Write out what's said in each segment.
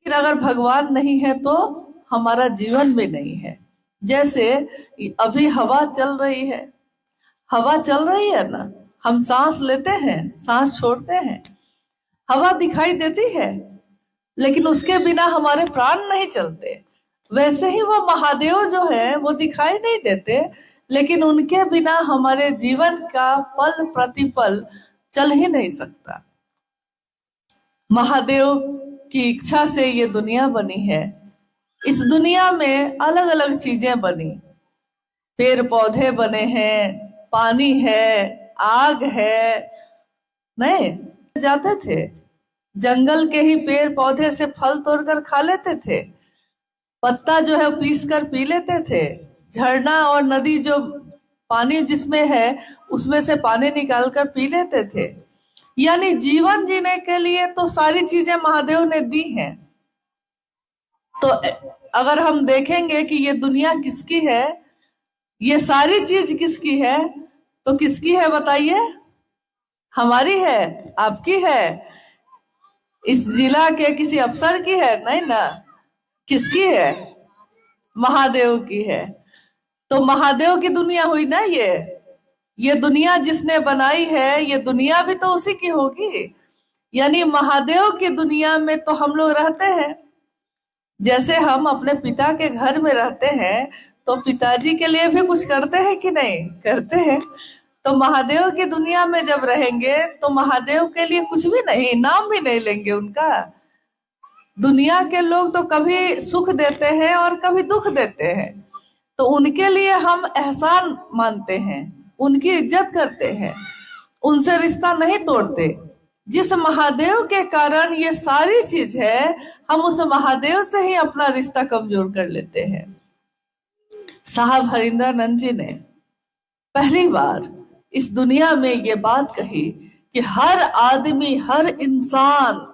फिर अगर भगवान नहीं है तो हमारा जीवन भी नहीं है। जैसे अभी हवा चल रही है, हवा चल रही है ना, हम सांस लेते हैं, सांस छोड़ते हैं, हवा दिखाई देती है, लेकिन उसके बिना हमारे प्राण नहीं चलते। वैसे ही वो महादेव जो है वो दिखाई नहीं देते, लेकिन उनके बिना हमारे जीवन का पल प्रतिपल चल ही नहीं सकता। महादेव की इच्छा से ये दुनिया बनी है। इस दुनिया में अलग अलग चीजें बनी, पेड़ पौधे बने हैं, पानी है, आग है। नहीं जाते थे, जंगल के ही पेड़ पौधे से फल तोड़कर खा लेते थे, पत्ता जो है पीस कर पी लेते थे, झरना और नदी जो पानी जिसमें है उसमें से पानी निकाल कर पी लेते थे। यानी जीवन जीने के लिए तो सारी चीजें महादेव ने दी हैं। तो अगर हम देखेंगे कि ये दुनिया किसकी है, ये सारी चीज किसकी है, तो किसकी है बताइए? हमारी है, आपकी है, इस जिला के किसी अफसर की है? नहीं ना। किसकी है? महादेव की है। तो महादेव की दुनिया हुई ना ये दुनिया जिसने बनाई है, ये दुनिया भी तो उसी की होगी। यानी महादेव की दुनिया में तो हम लोग रहते हैं। जैसे हम अपने पिता के घर में रहते हैं तो पिताजी के लिए भी कुछ करते हैं कि नहीं करते हैं। तो महादेव की दुनिया में जब रहेंगे तो महादेव के लिए कुछ भी नहीं, नाम भी नहीं लेंगे उनका। दुनिया के लोग तो कभी सुख देते हैं और कभी दुख देते हैं, तो उनके लिए हम एहसान मानते हैं, उनकी इज्जत करते हैं, उनसे रिश्ता नहीं तोड़ते। जिस महादेव के कारण ये सारी चीज है, हम उस महादेव से ही अपना रिश्ता कमजोर कर लेते हैं। साहब हरिंद्रानंद जी ने पहली बार इस दुनिया में ये बात कही कि हर आदमी, हर इंसान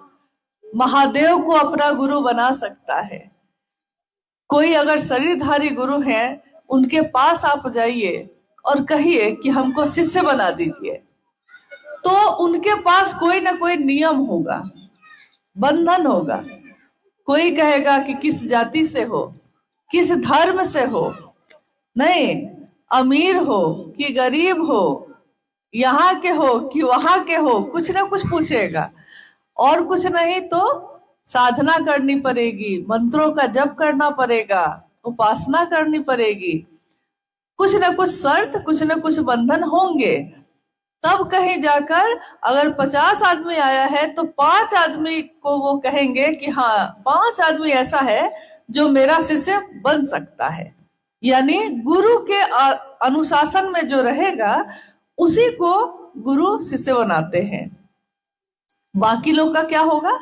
महादेव को अपना गुरु बना सकता है। कोई अगर शरीरधारी गुरु है, उनके पास आप जाइए और कहिए कि हमको शिष्य बना दीजिए, तो उनके पास कोई ना कोई नियम होगा, बंधन होगा। कोई कहेगा कि किस जाति से हो, किस धर्म से हो, नहीं, अमीर हो कि गरीब हो, यहाँ के हो कि वहां के हो, कुछ ना कुछ पूछेगा। और कुछ नहीं तो साधना करनी पड़ेगी, मंत्रों का जप करना पड़ेगा, उपासना करनी पड़ेगी, कुछ ना कुछ शर्त, कुछ ना कुछ बंधन होंगे। तब कहीं जाकर अगर 50 आदमी आया है तो 5 आदमी को वो कहेंगे कि हाँ, 5 आदमी ऐसा है जो मेरा शिष्य बन सकता है। यानी गुरु के अनुशासन में जो रहेगा उसी को गुरु शिष्य बनाते हैं। बाकी लोग का क्या होगा?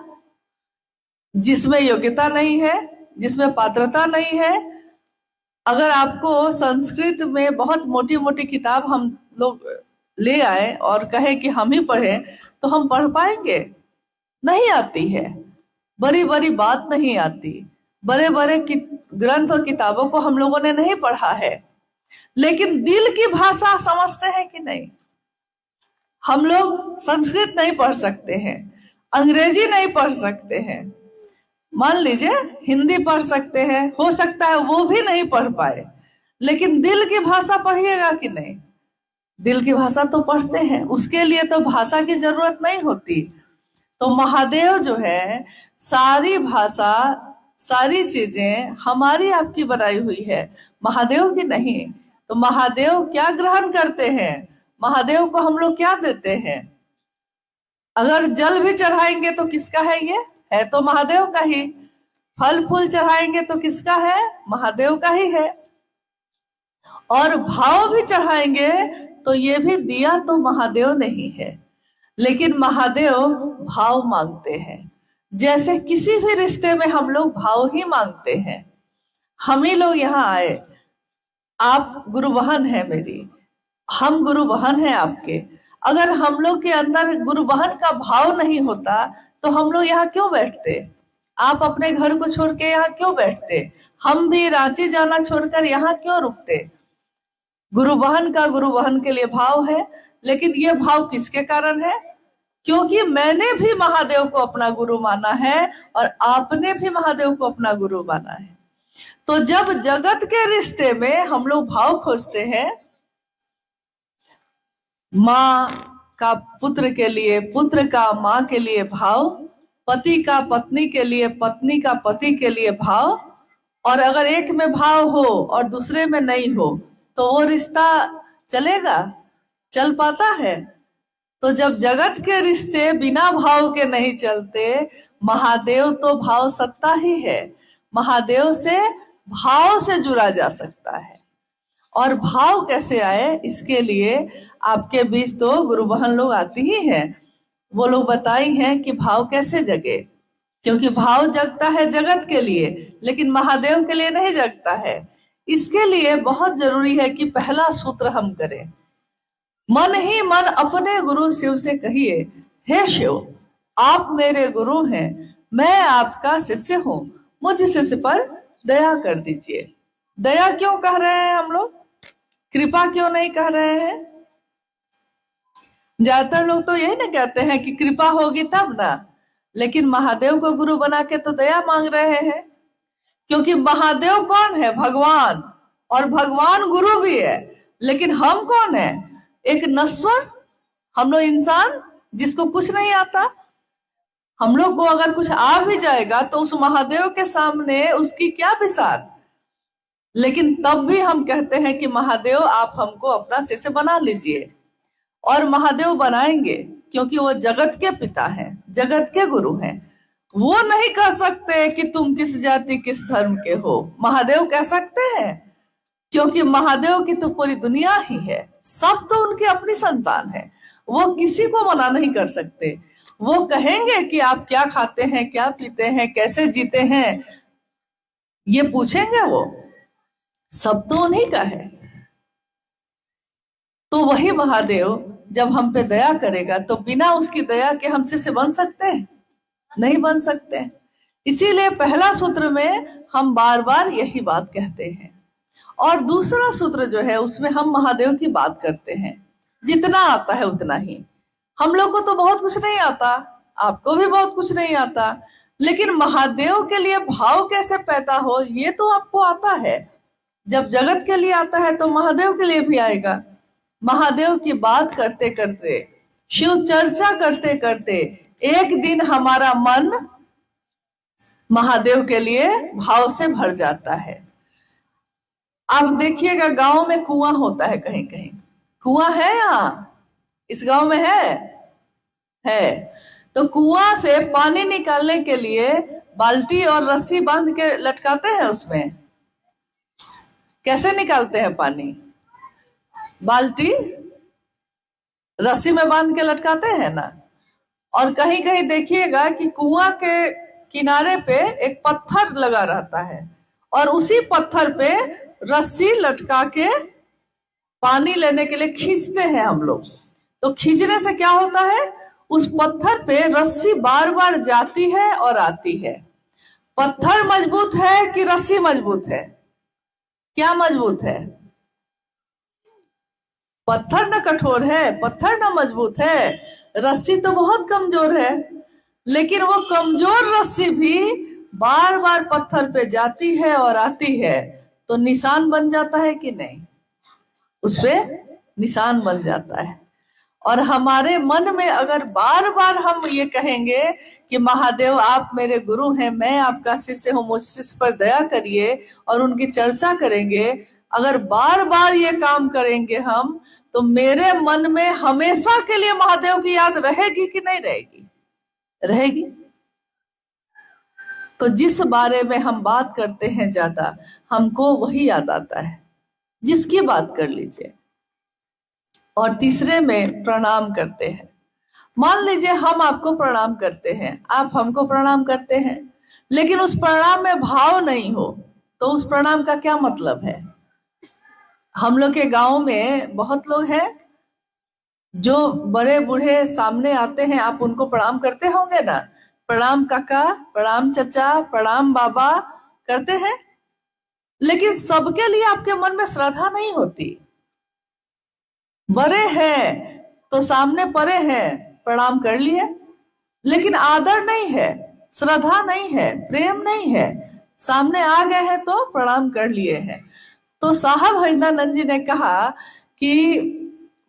जिसमें योग्यता नहीं है, जिसमें पात्रता नहीं है। अगर आपको संस्कृत में बहुत मोटी मोटी किताब हम लोग ले आए और कहे कि हम ही पढ़े, तो हम पढ़ पाएंगे? नहीं आती है। बड़ी बड़ी बात नहीं आती, बड़े बड़े ग्रंथ और किताबों को हम लोगों ने नहीं पढ़ा है, लेकिन दिल की भाषा समझते हैं कि नहीं? हम लोग संस्कृत नहीं पढ़ सकते हैं, अंग्रेजी नहीं पढ़ सकते हैं, मान लीजिए हिंदी पढ़ सकते हैं, हो सकता है वो भी नहीं पढ़ पाए, लेकिन दिल की भाषा पढ़िएगा कि नहीं? दिल की भाषा तो पढ़ते हैं, उसके लिए तो भाषा की जरूरत नहीं होती। तो महादेव जो है, सारी भाषा, सारी चीजें हमारी आपकी बनाई हुई है, महादेव की नहीं। तो महादेव क्या ग्रहण करते हैं? महादेव को हम लोग क्या देते हैं? अगर जल भी चढ़ाएंगे तो किसका है? ये है तो महादेव का ही। फल फूल चढ़ाएंगे तो किसका है? महादेव का ही है। और भाव भी चढ़ाएंगे तो ये भी दिया तो महादेव नहीं है, लेकिन महादेव भाव मांगते हैं। जैसे किसी भी रिश्ते में हम लोग भाव ही मांगते हैं। हम ही लोग यहाँ आए, आप गुरु बहन है मेरी, हम गुरु बहन है आपके। अगर हम लोग के अंदर गुरु बहन का भाव नहीं होता तो हम लोग यहाँ क्यों बैठते? आप अपने घर को छोड़ के यहाँ क्यों बैठते? हम भी रांची जाना छोड़कर यहाँ क्यों रुकते? गुरु बहन का गुरु बहन के लिए भाव है, लेकिन ये भाव किसके कारण है? क्योंकि मैंने भी महादेव को अपना गुरु माना है और आपने भी महादेव को अपना गुरु माना है। तो जब जगत के रिश्ते में हम लोग भाव खोजते हैं, माँ का पुत्र के लिए, पुत्र का माँ के लिए भाव, पति का पत्नी के लिए, पत्नी का पति के लिए भाव, और अगर एक में भाव हो और दूसरे में नहीं हो तो वो रिश्ता चलेगा? चल पाता है? तो जब जगत के रिश्ते बिना भाव के नहीं चलते, महादेव तो भाव सत्ता ही है। महादेव से भाव से जुड़ा जा सकता है। और भाव कैसे आए, इसके लिए आपके बीच तो गुरु बहन लोग आती ही हैं। वो लोग बताई हैं कि भाव कैसे जगे, क्योंकि भाव जगता है जगत के लिए, लेकिन महादेव के लिए नहीं जगता है। इसके लिए बहुत जरूरी है कि पहला सूत्र हम करें, मन ही मन अपने गुरु शिव से कहिए, हे शिव आप मेरे गुरु हैं, मैं आपका शिष्य हूँ, मुझ शिष्य पर दया कर दीजिए। दया क्यों कह रहे हैं हम लोग, कृपा क्यों नहीं कह रहे हैं? ज्यादातर लोग तो यही ना कहते हैं कि कृपा होगी तब ना, लेकिन महादेव को गुरु बना के तो दया मांग रहे हैं। क्योंकि महादेव कौन है? भगवान, और भगवान गुरु भी है। लेकिन हम कौन है? एक नश्वर, हम लोग इंसान जिसको कुछ नहीं आता। हम लोग को अगर कुछ आ भी जाएगा तो उस महादेव के सामने उसकी क्या बिसात। लेकिन तब भी हम कहते हैं कि महादेव आप हमको अपना शिष्य बना लीजिए। और महादेव बनाएंगे क्योंकि वो जगत के पिता हैं, जगत के गुरु हैं। वो नहीं कह सकते कि तुम किस जाति किस धर्म के हो, महादेव कह सकते हैं, क्योंकि महादेव की तो पूरी दुनिया ही है, सब तो उनकी अपनी संतान है। वो किसी को मना नहीं कर सकते। वो कहेंगे कि आप क्या खाते हैं, क्या पीते हैं, कैसे जीते हैं, ये पूछेंगे। वो सब तो उन्हीं का है। तो वही महादेव जब हम पे दया करेगा तो बिना उसकी दया के हम शिष्य बन सकते हैं? नहीं बन सकते। इसीलिए पहला सूत्र में हम बार बार यही बात कहते हैं। और दूसरा सूत्र जो है उसमें हम महादेव की बात करते हैं, जितना आता है उतना ही। हम लोग को तो बहुत कुछ नहीं आता, आपको भी बहुत कुछ नहीं आता, लेकिन महादेव के लिए भाव कैसे पैदा हो ये तो आपको आता है। जब जगत के लिए आता है तो महादेव के लिए भी आएगा। महादेव की बात करते करते, शिव चर्चा करते करते एक दिन हमारा मन महादेव के लिए भाव से भर जाता है। आप देखिएगा गांव में कुआं होता है, कहीं कहीं कुआं है। यहाँ इस गांव में है। तो कुआं से पानी निकालने के लिए बाल्टी और रस्सी बांध के लटकाते हैं। उसमें कैसे निकालते हैं पानी? बाल्टी रस्सी में बांध के लटकाते हैं ना। और कहीं कहीं देखिएगा कि कुआं के किनारे पे एक पत्थर लगा रहता है और उसी पत्थर पे रस्सी लटका के पानी लेने के लिए खींचते हैं हम लोग। तो खींचने से क्या होता है, उस पत्थर पे रस्सी बार बार जाती है और आती है। पत्थर मजबूत है कि रस्सी मजबूत है? क्या मजबूत है? पत्थर ना कठोर है, पत्थर ना मजबूत है, रस्सी तो बहुत कमजोर है। लेकिन वो कमजोर रस्सी भी बार बार पत्थर पे जाती है और आती है, तो निशान बन जाता है कि नहीं? उस पे निशान बन जाता है। और हमारे मन में अगर बार बार हम ये कहेंगे कि महादेव आप मेरे गुरु हैं, मैं आपका शिष्य हूँ, मुझ शिष्य पर दया करिए, और उनकी चर्चा करेंगे, अगर बार बार ये काम करेंगे हम, तो मेरे मन में हमेशा के लिए महादेव की याद रहेगी कि नहीं रहेगी? रहेगी। तो जिस बारे में हम बात करते हैं ज्यादा, हमको वही याद आता है, जिसकी बात कर लीजिए। और तीसरे में प्रणाम करते हैं। मान लीजिए हम आपको प्रणाम करते हैं, आप हमको प्रणाम करते हैं, लेकिन उस प्रणाम में भाव नहीं हो, तो उस प्रणाम का क्या मतलब है? हम लोग के गांव में बहुत लोग हैं जो बड़े बूढ़े सामने आते हैं, आप उनको प्रणाम करते होंगे ना। प्रणाम काका, प्रणाम चाचा, प्रणाम बाबा करते हैं, लेकिन सबके लिए आपके मन में श्रद्धा नहीं होती। बड़े हैं तो सामने पड़े हैं प्रणाम कर लिए, लेकिन आदर नहीं है, श्रद्धा नहीं है, प्रेम नहीं है। सामने आ गए हैं तो प्रणाम कर लिए हैं। तो साहब हरिनानंद जी ने कहा कि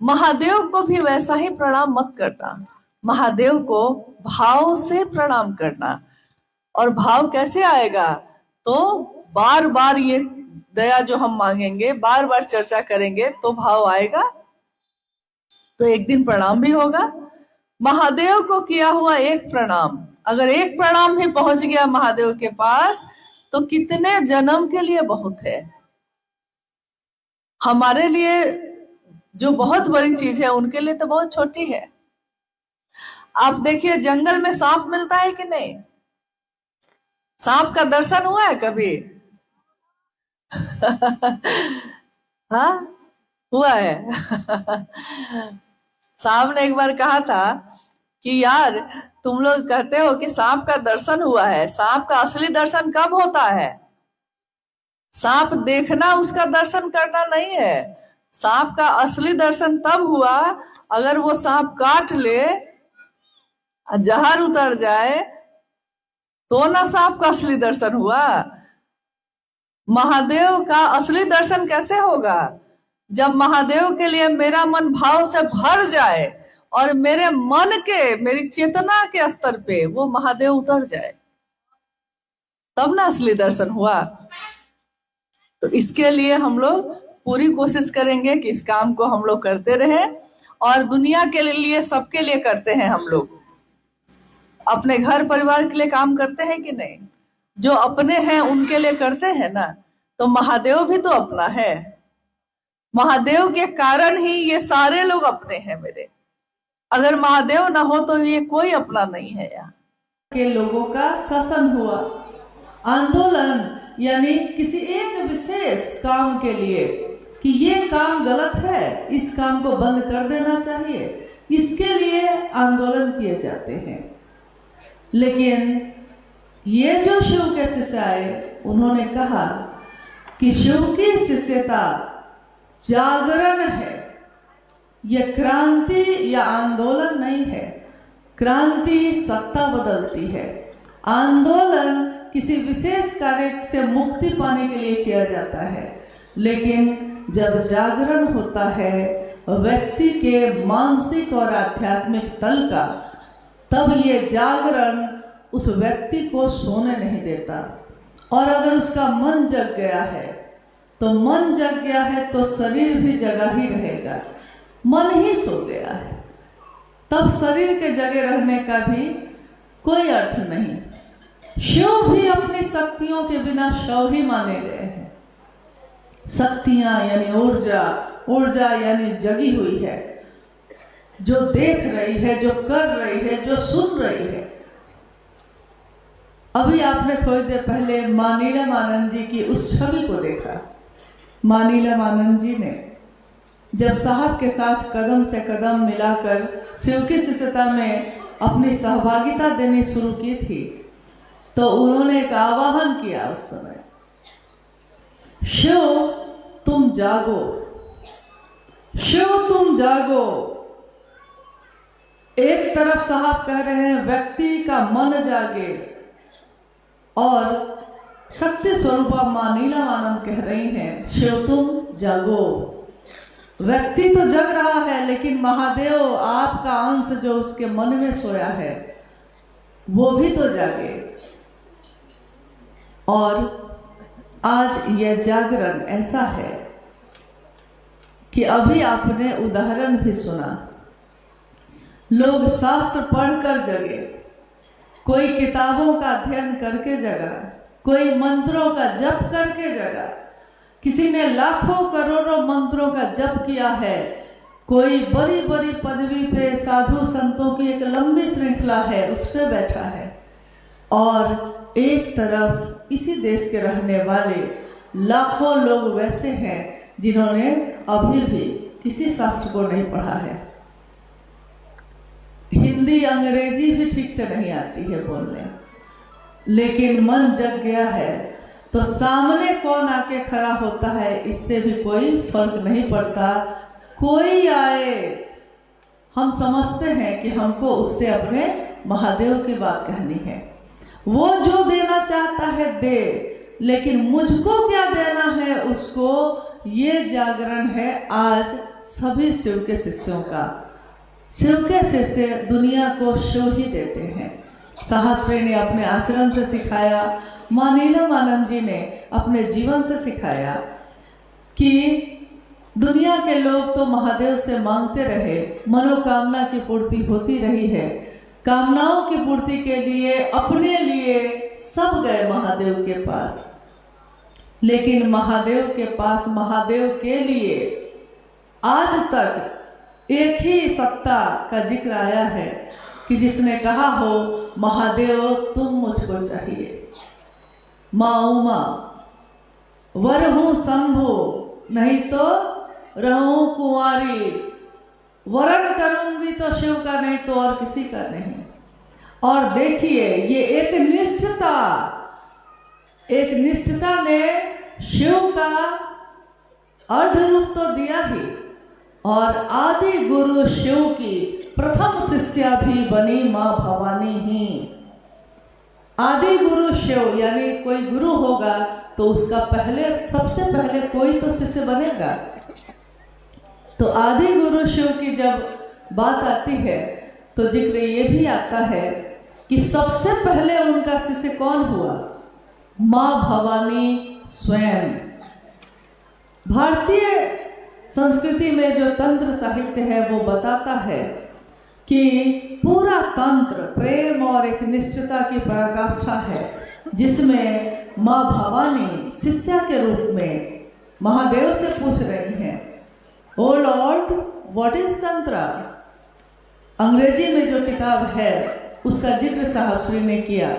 महादेव को भी वैसा ही प्रणाम मत करना, महादेव को भाव से प्रणाम करना। और भाव कैसे आएगा? तो बार बार ये दया जो हम मांगेंगे, बार बार चर्चा करेंगे तो भाव आएगा, तो एक दिन प्रणाम भी होगा। महादेव को किया हुआ एक प्रणाम, अगर एक प्रणाम भी पहुंच गया महादेव के पास तो कितने जन्म के लिए बहुत है। हमारे लिए जो बहुत बड़ी चीज है उनके लिए तो बहुत छोटी है। आप देखिए जंगल में सांप मिलता है कि नहीं? सांप का दर्शन हुआ है कभी? हाँ, हुआ है। सांप ने एक बार कहा था कि यार तुम लोग कहते हो कि सांप का दर्शन हुआ है, सांप का असली दर्शन कब होता है? सांप देखना उसका दर्शन करना नहीं है। सांप का असली दर्शन तब हुआ अगर वो सांप काट ले, जहर उतर जाए, तो ना सांप का असली दर्शन हुआ। महादेव का असली दर्शन कैसे होगा? जब महादेव के लिए मेरा मन भाव से भर जाए और मेरे मन के, मेरी चेतना के स्तर पे वो महादेव उतर जाए, तब ना असली दर्शन हुआ। तो इसके लिए हम लोग पूरी कोशिश करेंगे कि इस काम को हम लोग करते रहें, और दुनिया के लिए, सबके लिए करते हैं हम लोग। अपने घर परिवार के लिए काम करते हैं कि नहीं? जो अपने हैं उनके लिए करते हैं ना, तो महादेव भी तो अपना है। महादेव के कारण ही ये सारे लोग अपने हैं मेरे। अगर महादेव ना हो तो ये कोई अपना नहीं है। यहाँ के लोगों का शासन हुआ, आंदोलन, यानी किसी एक विशेष काम के लिए कि ये काम गलत है, इस काम को बंद कर देना चाहिए, इसके लिए आंदोलन किए जाते हैं। लेकिन ये जो शिव के शिष्य आए, उन्होंने कहा कि शिव की शिष्यता जागरण है, यह क्रांति या आंदोलन नहीं है। क्रांति सत्ता बदलती है, आंदोलन किसी विशेष कार्य से मुक्ति पाने के लिए किया जाता है। लेकिन जब जागरण होता है व्यक्ति के मानसिक और आध्यात्मिक तल का, तब ये जागरण उस व्यक्ति को सोने नहीं देता। और अगर उसका मन जग गया है, तो मन जग गया है तो शरीर भी जगा ही रहेगा। मन ही सो गया है, तब शरीर के जगे रहने का भी कोई अर्थ नहीं। शिव भी अपनी शक्तियों के बिना शव ही माने गए हैं। शक्तियां यानी ऊर्जा, ऊर्जा यानी जगी हुई है, जो देख रही है, जो कर रही है, जो सुन रही है। अभी आपने थोड़ी देर पहले मां नीलम आनंद जी की उस छवि को देखा। मां नीलम आनंद जी ने जब साहब के साथ कदम से कदम मिलाकर शिव की शिष्यता में अपनी सहभागिता देनी शुरू की थी, तो उन्होंने एक आह्वान किया उस समय, शिव तुम जागो, शिव तुम जागो। एक तरफ साहब कह रहे हैं व्यक्ति का मन जागे, और शक्ति स्वरूपा मां नीलम आनंद कह रही हैं शिव तुम जागो। व्यक्ति तो जग रहा है, लेकिन महादेव आपका अंश जो उसके मन में सोया है वो भी तो जागे। और आज यह जागरण ऐसा है कि अभी आपने उदाहरण भी सुना, लोग शास्त्र पढ़कर जगे, कोई किताबों का अध्ययन करके जगा, कोई मंत्रों का जप करके जगा, किसी ने लाखों करोड़ों मंत्रों का जप किया है, कोई बड़ी बड़ी पदवी पे साधु संतों की एक लंबी श्रृंखला है उस पे बैठा है, और एक तरफ इसी देश के रहने वाले लाखों लोग वैसे हैं जिन्होंने अभी भी किसी शास्त्र को नहीं पढ़ा है, हिंदी अंग्रेजी भी ठीक से नहीं आती है बोलने, लेकिन मन जग गया है तो सामने कौन आके खड़ा होता है इससे भी कोई फर्क नहीं पड़ता। कोई आए, हम समझते हैं कि हमको उससे अपने महादेव की बात कहनी है। वो जो देना चाहता है दे, लेकिन मुझको क्या देना है उसको, ये जागरण है आज सभी शिव के शिष्यों का। शिव के शिष्य दुनिया को शिव ही देते हैं। साहब श्री ने अपने आचरण से सिखाया, माँ नीलम आनंद जी ने अपने जीवन से सिखाया कि दुनिया के लोग तो महादेव से मांगते रहे, मनोकामना की पूर्ति होती रही है। कामनाओं की पूर्ति के लिए अपने लिए सब गए महादेव के पास, लेकिन महादेव के पास, महादेव के लिए आज तक एक ही सत्ता का जिक्र आया है कि जिसने कहा हो महादेव तुम मुझको चाहिए। माँ उमा वर हूँ शंभु, नहीं तो रहूं कुंवारी, वरण करूंगी तो शिव का, नहीं तो और किसी का नहीं। और देखिए ये एक निष्ठता ने शिव का अर्ध रूप तो दिया ही, और आदि गुरु शिव की प्रथम शिष्या भी बनी माँ भवानी ही। आदि गुरु शिव, यानी कोई गुरु होगा तो उसका पहले, सबसे पहले कोई तो शिष्य बनेगा। तो आदि गुरु शिव की जब बात आती है तो जिक्र ये भी आता है कि सबसे पहले उनका शिष्य कौन हुआ? माँ भवानी स्वयं। भारतीय संस्कृति में जो तंत्र साहित्य है वो बताता है कि पूरा तंत्र प्रेम और एक निष्ठता की पराकाष्ठा है, जिसमें माँ भवानी शिष्या के रूप में महादेव से पूछ रही हैं, ओ लॉर्ड व्हाट इज तंत्रा। अंग्रेजी में जो किताब है उसका जिक्र साहब श्री ने किया।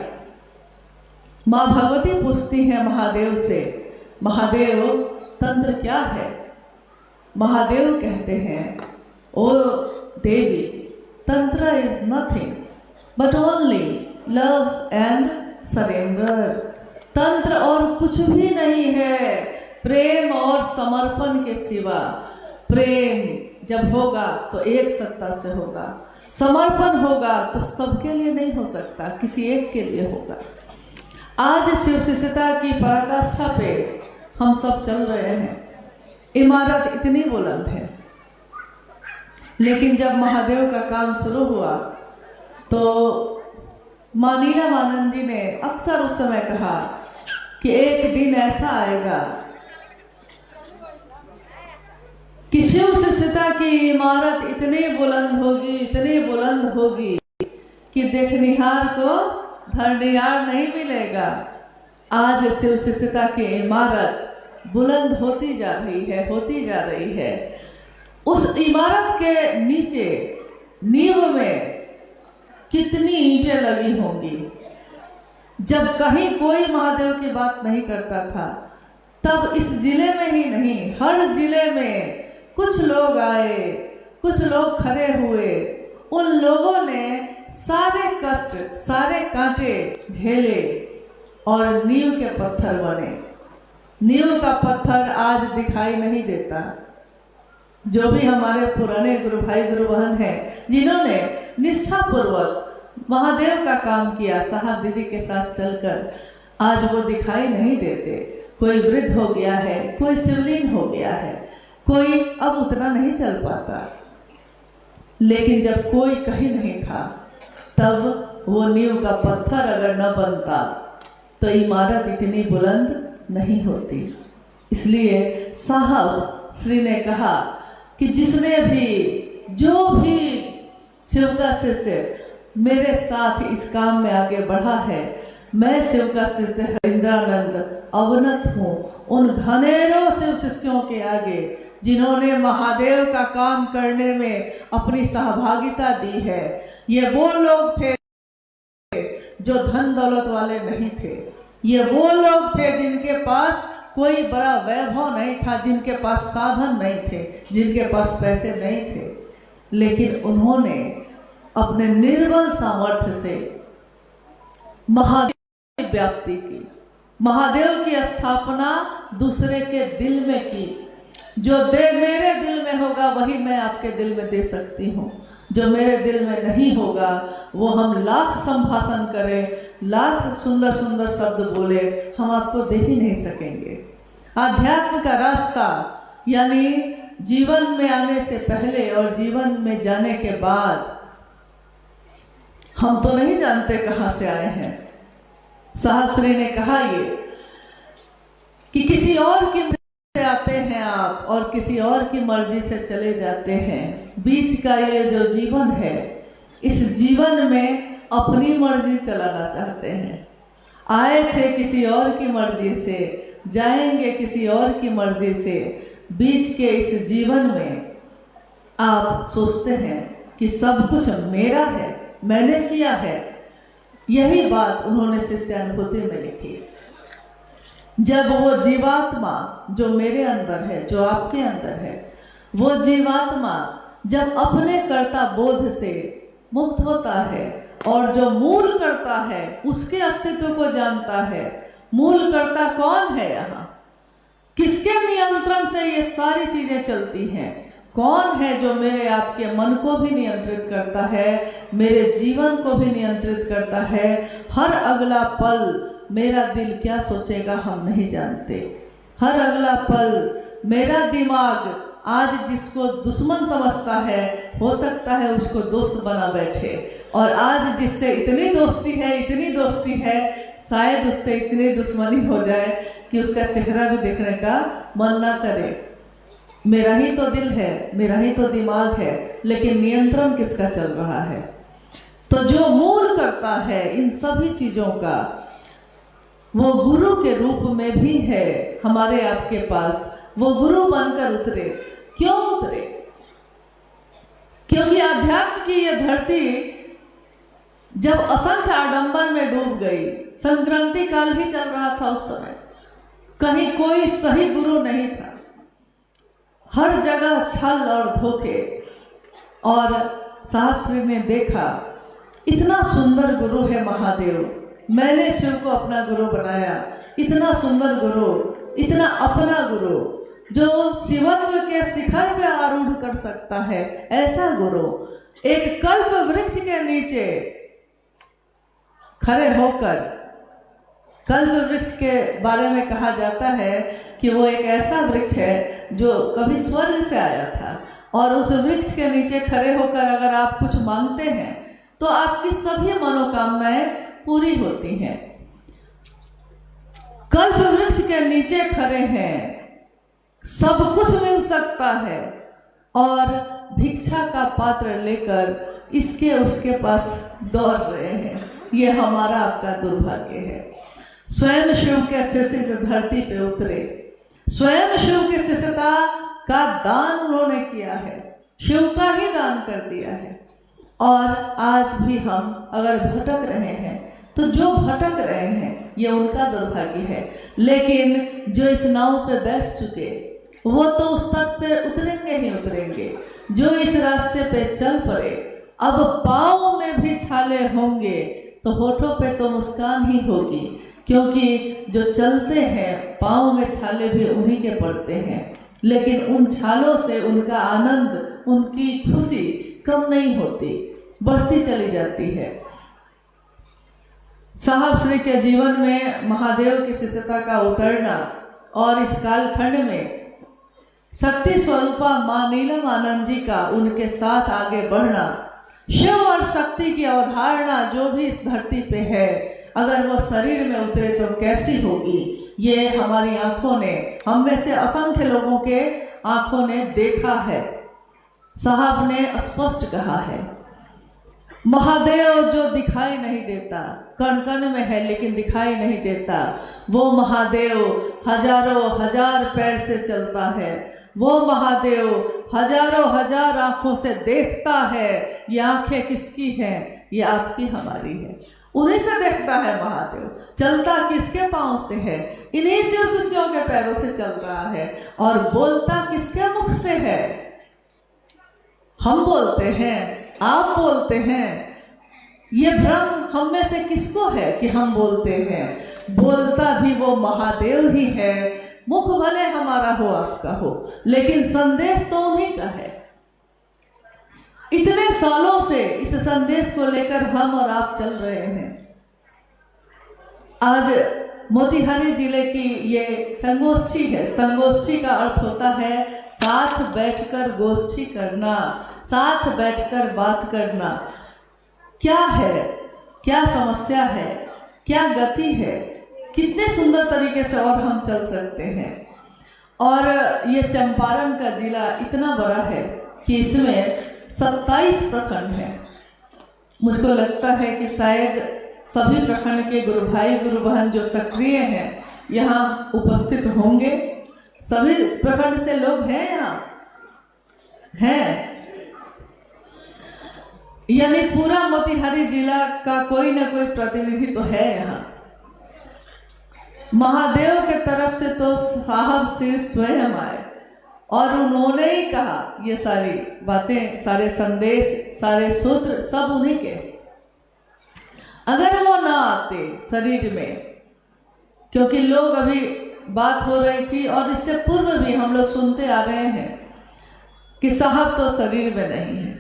माँ भगवती पूछती हैं महादेव से, महादेव तंत्र क्या है? महादेव कहते हैं, ओ देवी तंत्र is nothing but only love and surrender. तंत्र और कुछ भी नहीं है प्रेम और समर्पण के सिवा। प्रेम जब होगा तो एक सत्ता से होगा, समर्पण होगा तो सबके लिए नहीं हो सकता, किसी एक के लिए होगा। आज शिव शिष्यता की पराकाष्ठा पे हम सब चल रहे हैं। इमारत इतनी बुलंद है, लेकिन जब महादेव का काम शुरू हुआ तो माँ नीलम आनंद जी ने अक्सर उस समय कहा कि एक दिन ऐसा आएगा कि शिव शिष्यता की इमारत इतनी बुलंद होगी, इतनी बुलंद होगी कि देखनिहार को धरनिहार नहीं मिलेगा। आज शिव शिष्यता की इमारत बुलंद होती जा रही है, होती जा रही है। उस इमारत के नीचे नींव में कितनी ईंटें लगी होंगी। जब कहीं कोई महादेव की बात नहीं करता था, तब इस जिले में ही नहीं, हर जिले में कुछ लोग आए, कुछ लोग खड़े हुए। उन लोगों ने सारे कष्ट, सारे कांटे झेले और नींव के पत्थर बने। नींव का पत्थर आज दिखाई नहीं देता। जो भी हमारे पुराने गुरु भाई गुरु बहन हैं, जिन्होंने निष्ठापूर्वक महादेव का काम किया साहब दीदी के साथ चलकर, आज वो दिखाई नहीं देते। कोई वृद्ध हो गया है, कोई शिवलिंग हो गया है, कोई अब उतना नहीं चल पाता। लेकिन जब कोई कहीं नहीं था, तब वो नींव का पत्थर अगर न बनता तो इमारत इतनी बुलंद नहीं होती। इसलिए साहब श्री ने कहा कि जिसने भी, जो भी शिव का शिष्य मेरे साथ इस काम में आगे बढ़ा है, मैं शिव का शिष्य हरिंद्रानंद अवनत हूँ उन घनेरों शिव शिष्यों के आगे जिन्होंने महादेव का काम करने में अपनी सहभागिता दी है। ये वो लोग थे जो धन दौलत वाले नहीं थे। ये वो लोग थे जिनके पास कोई बड़ा वैभव नहीं था, जिनके पास साधन नहीं थे, जिनके पास पैसे नहीं थे, लेकिन उन्होंने अपने निर्बल सामर्थ्य से महादेव व्याप्ति की, महादेव की स्थापना दूसरे के दिल में की। जो दे मेरे दिल में होगा वही मैं आपके दिल में दे सकती हूँ। जो मेरे दिल में नहीं होगा वो हम लाख संभाषण करें, लाख सुंदर सुंदर शब्द बोले, हम आपको देख ही नहीं सकेंगे। आध्यात्म का रास्ता यानी जीवन में आने से पहले और जीवन में जाने के बाद हम तो नहीं जानते कहाँ से आए हैं। साहब श्री ने कहा ये कि किसी और की मर्जी से आते हैं आप और किसी और की मर्जी से चले जाते हैं। बीच का ये जो जीवन है, इस जीवन में अपनी मर्जी चलाना चाहते हैं। आए थे किसी और की मर्जी से, जाएंगे किसी और की मर्जी से। बीच के इस जीवन में आप सोचते हैं कि सब कुछ मेरा है, मैंने किया है। यही बात उन्होंने शिष्यानुभूति में लिखी। जब वो जीवात्मा जो मेरे अंदर है, जो आपके अंदर है, वो जीवात्मा जब अपने कर्ता बोध से मुक्त होता है और जो मूल कर्ता है उसके अस्तित्व को जानता है। मूल कर्ता कौन है यहाँ? किसके नियंत्रण से ये सारी चीजें चलती हैं? कौन है जो मेरे आपके मन को भी नियंत्रित करता है, मेरे जीवन को भी नियंत्रित करता है? हर अगला पल मेरा दिल क्या सोचेगा हम नहीं जानते। हर अगला पल मेरा दिमाग आज जिसको दुश्मन समझता है, हो सकता है उसको दोस्त बना बैठे, और आज जिससे इतनी दोस्ती है, शायद उससे इतनी दुश्मनी हो जाए कि उसका चेहरा भी देखने का मन ना करे। मेरा ही तो दिल है, मेरा ही तो दिमाग है, लेकिन नियंत्रण किसका चल रहा है? तो जो मूल करता है इन सभी चीजों का, वो गुरु के रूप में भी है हमारे आपके पास। वो गुरु बनकर उतरे। क्यों उतरे? क्योंकि आध्यात्म की ये धरती जब असंख्य आडंबर में डूब गई, संक्रांति काल भी चल रहा था उस समय, कहीं कोई सही गुरु नहीं था, हर जगह छल और धोखे। और साहब श्री ने देखा इतना सुंदर गुरु है महादेव, मैंने शिव को अपना गुरु बनाया। इतना सुंदर गुरु, इतना अपना गुरु जो शिवत्व के शिखर पे आरूढ़ कर सकता है, ऐसा गुरु एक कल्प वृक्ष के नीचे खड़े होकर, कल्प वृक्ष के बारे में कहा जाता है कि वो एक ऐसा वृक्ष है जो कभी स्वर्ग से आया था, और उस वृक्ष के नीचे खड़े होकर अगर आप कुछ मांगते हैं तो आपकी सभी मनोकामनाएं पूरी होती हैं। कल्प वृक्ष के नीचे खड़े हैं, सब कुछ मिल सकता है, और भिक्षा का पात्र लेकर इसके उसके पास दौड़ रहे हैं। ये हमारा आपका दुर्भाग्य है। स्वयं शिव के शिष्य इस धरती पे उतरे, स्वयं शिव की शिष्यता का दान उन्होंने किया है, शिव का ही दान कर दिया है। और आज भी हम अगर भटक रहे हैं तो जो भटक रहे हैं ये उनका दुर्भाग्य है, लेकिन जो इस नाव पे बैठ चुके वो तो उस तट पे उतरेंगे ही उतरेंगे। जो इस रास्ते पे चल पड़े, अब पाँव में भी छाले होंगे तो होठों पे तो मुस्कान ही होगी, क्योंकि जो चलते हैं पाँव में छाले भी उन्हीं के पड़ते हैं, लेकिन उन छालों से उनका आनंद, उनकी खुशी कम नहीं होती, बढ़ती चली जाती है। साहब श्री के जीवन में महादेव की शिष्यता का उतरना और इस कालखंड में शक्ति स्वरूपा मां नीलम आनंद जी का उनके साथ आगे बढ़ना, शिव और शक्ति की अवधारणा जो भी इस धरती पे है, अगर वो शरीर में उतरे तो कैसी होगी, ये हमारी आंखों ने, हम में से असंख्य लोगों के आंखों ने देखा है। साहब ने स्पष्ट कहा है, महादेव जो दिखाई नहीं देता, कण कण में है लेकिन दिखाई नहीं देता, वो महादेव हजारों हजार पैर से चलता है, वो महादेव हजारों हजार आंखों से देखता है। ये आंखें किसकी हैं? ये आपकी हमारी है, उन्हीं से देखता है महादेव। चलता किसके पांव से है? इन्हीं शिव शिष्यों के पैरों से चल रहा है। और बोलता किसके मुख से है? हम बोलते हैं, आप बोलते हैं। ये भ्रम हम में से किसको है कि हम बोलते हैं? बोलता भी वो महादेव ही है। मुख भले हमारा हो, आपका हो, लेकिन संदेश तो उन्हीं का है। इतने सालों से इस संदेश को लेकर हम और आप चल रहे हैं। आज मोतिहारी जिले की ये संगोष्ठी है। संगोष्ठी का अर्थ होता है साथ बैठकर गोष्ठी करना, साथ बैठकर बात करना। क्या है, क्या समस्या है, क्या गति है, कितने सुंदर तरीके से और हम चल सकते हैं। और ये चंपारण का जिला इतना बड़ा है कि इसमें 27 प्रखंड हैं। मुझको लगता है कि शायद सभी प्रखंड के गुरु भाई गुरु बहन जो सक्रिय हैं यहाँ उपस्थित होंगे। सभी प्रखंड से लोग हैं यहाँ, हैं, यानी पूरा मोतिहारी जिला का कोई ना कोई प्रतिनिधि तो है यहाँ। महादेव के तरफ से तो साहब श्री स्वयं आए और उन्होंने ही कहा ये सारी बातें, सारे संदेश, सारे सूत्र सब उन्हीं के। अगर वो ना आते शरीर में, क्योंकि लोग अभी बात हो रही थी और इससे पूर्व भी हम लोग सुनते आ रहे हैं कि साहब तो शरीर में नहीं है।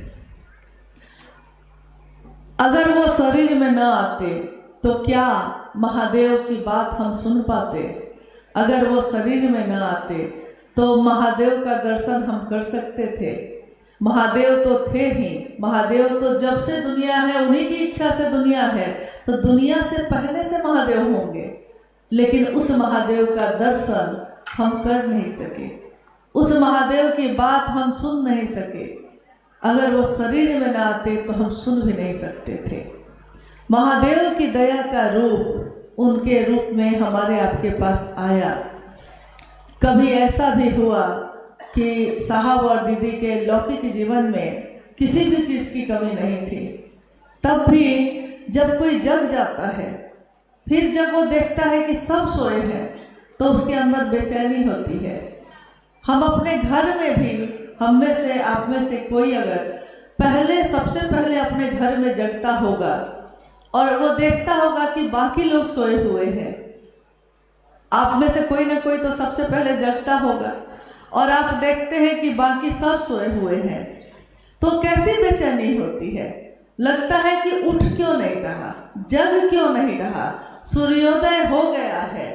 अगर वो शरीर में ना आते तो क्या महादेव की बात हम सुन पाते? अगर वो शरीर में ना आते तो महादेव का दर्शन हम कर सकते थे? महादेव तो थे ही, महादेव तो जब से दुनिया है उन्हीं की इच्छा से दुनिया है, तो दुनिया से पहले से महादेव होंगे। लेकिन उस महादेव का दर्शन हम कर नहीं सके, उस महादेव की बात हम सुन नहीं सके। अगर वो शरीर में ना आते तो हम सुन भी नहीं सकते थे। महादेव की दया का रूप उनके रूप में हमारे आपके पास आया। कभी ऐसा भी हुआ कि साहब और दीदी के लौकिक जीवन में किसी भी चीज़ की कमी नहीं थी। तब भी जब कोई जग जाता है, फिर जब वो देखता है कि सब सोए हैं, तो उसके अंदर बेचैनी होती है। हम अपने घर में भी, हम में से, आप में से कोई अगर सबसे पहले अपने घर में जगता होगा और वो देखता होगा कि बाकी लोग सोए हुए हैं, आप में से कोई ना कोई तो सबसे पहले जगता होगा और आप देखते हैं कि बाकी सब सोए हुए हैं, तो कैसी बेचैनी होती है। लगता है कि उठ क्यों नहीं रहा, जग क्यों नहीं रहा, सूर्योदय हो गया है,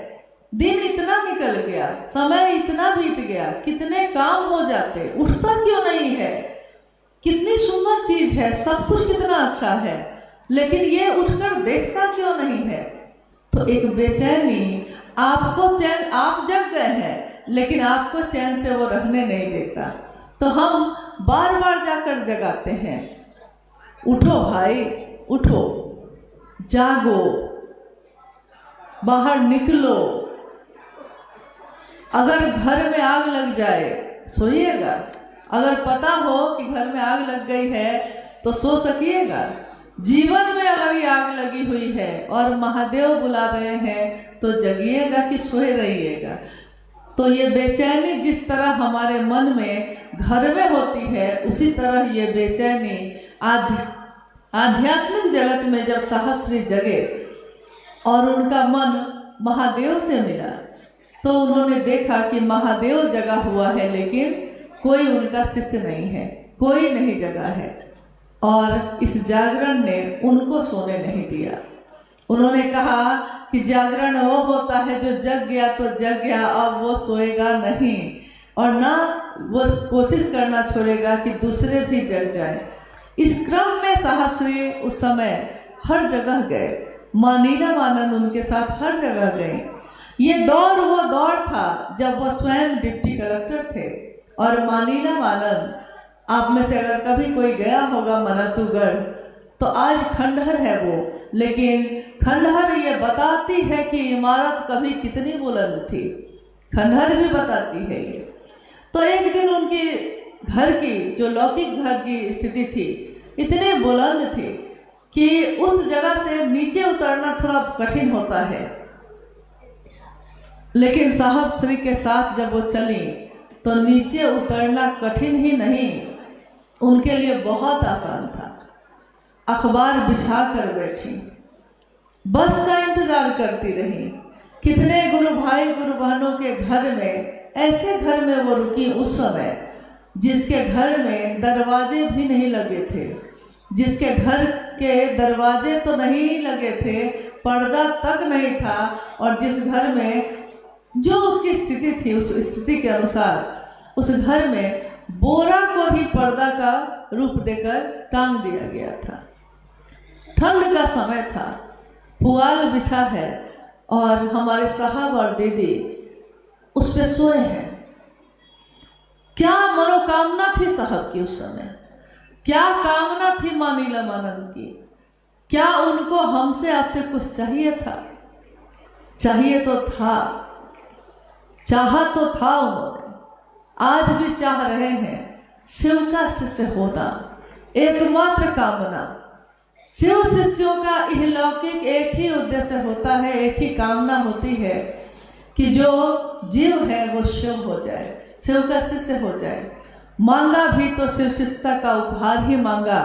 दिन इतना निकल गया, समय इतना बीत गया, कितने काम हो जाते, उठता क्यों नहीं है। कितनी सुंदर चीज है, सब कुछ कितना अच्छा है, लेकिन ये उठकर देखता क्यों नहीं है। तो एक बेचैनी, आपको चैन, आप जग गए हैं लेकिन आपको चैन से वो रहने नहीं देता। तो हम बार बार जाकर जगाते हैं, उठो भाई उठो, जागो, बाहर निकलो। अगर घर में आग लग जाए सोइएगा, अगर पता हो कि घर में आग लग गई है तो सो सकिएगा। जीवन में अगर ये आग लगी हुई है और महादेव बुला रहे हैं तो जगिएगा कि सोए रहिएगा। तो ये बेचैनी जिस तरह हमारे मन में घर में होती है, उसी तरह ये बेचैनी आध्यात्मिक जगत में जब साहब श्री जगे और उनका मन महादेव से मिला, तो उन्होंने देखा कि महादेव जगा हुआ है लेकिन कोई उनका शिष्य नहीं है, कोई नहीं जगा है। और इस जागरण ने उनको सोने नहीं दिया। उन्होंने कहा कि जागरण वो होता है जो जग गया तो जग गया, अब वो सोएगा नहीं और ना वो कोशिश करना छोड़ेगा कि दूसरे भी जग जाए। इस क्रम में साहब श्री उस समय हर जगह गए, माँ नीलमानंद उनके साथ हर जगह गए। ये दौर वो दौर था जब वो स्वयं डिप्टी कलेक्टर थे और माँ नीलमानंद, आप में से अगर कभी कोई गया होगा मनातूगढ़, तो आज खंडहर है वो, लेकिन खंडहर ये बताती है कि इमारत कभी कितनी बुलंद थी, खंडहर भी बताती है ये। तो एक दिन उनकी घर की, जो लौकिक घर की स्थिति थी, इतने बुलंद थी कि उस जगह से नीचे उतरना थोड़ा कठिन होता है। लेकिन साहब श्री के साथ जब वो चली तो नीचे उतरना कठिन ही नहीं, उनके लिए बहुत आसान था। अखबार बिछा कर बैठी, बस का इंतजार करती रही। कितने गुरु भाई गुरु बहनों के घर में, ऐसे घर में वो रुकी उस समय जिसके घर में दरवाजे भी नहीं लगे थे, जिसके घर के दरवाजे तो नहीं लगे थे, पर्दा तक नहीं था, और जिस घर में जो उसकी स्थिति थी उस स्थिति के अनुसार उस घर में बोरा को ही पर्दा का रूप देकर टांग दिया गया था। ठंड का समय था, पुआल बिछा है और हमारे साहब और दीदी उस पे सोए हैं। क्या मनोकामना थी साहब की उस समय, क्या कामना थी मां नीलमानंद की, क्या उनको हमसे आपसे कुछ चाहिए था? चाहिए तो था, चाहा तो था उन्होंने, आज भी चाह रहे हैं। शिव का शिष्य होना एकमात्र कामना। शिव शिष्यों का इहलौकिक एक ही उद्देश्य होता है, एक ही कामना होती है कि जो जीव है वो शिव हो जाए, शिव का शिष्य हो जाए। मांगा भी तो शिव शिष्यता का उपहार ही मांगा,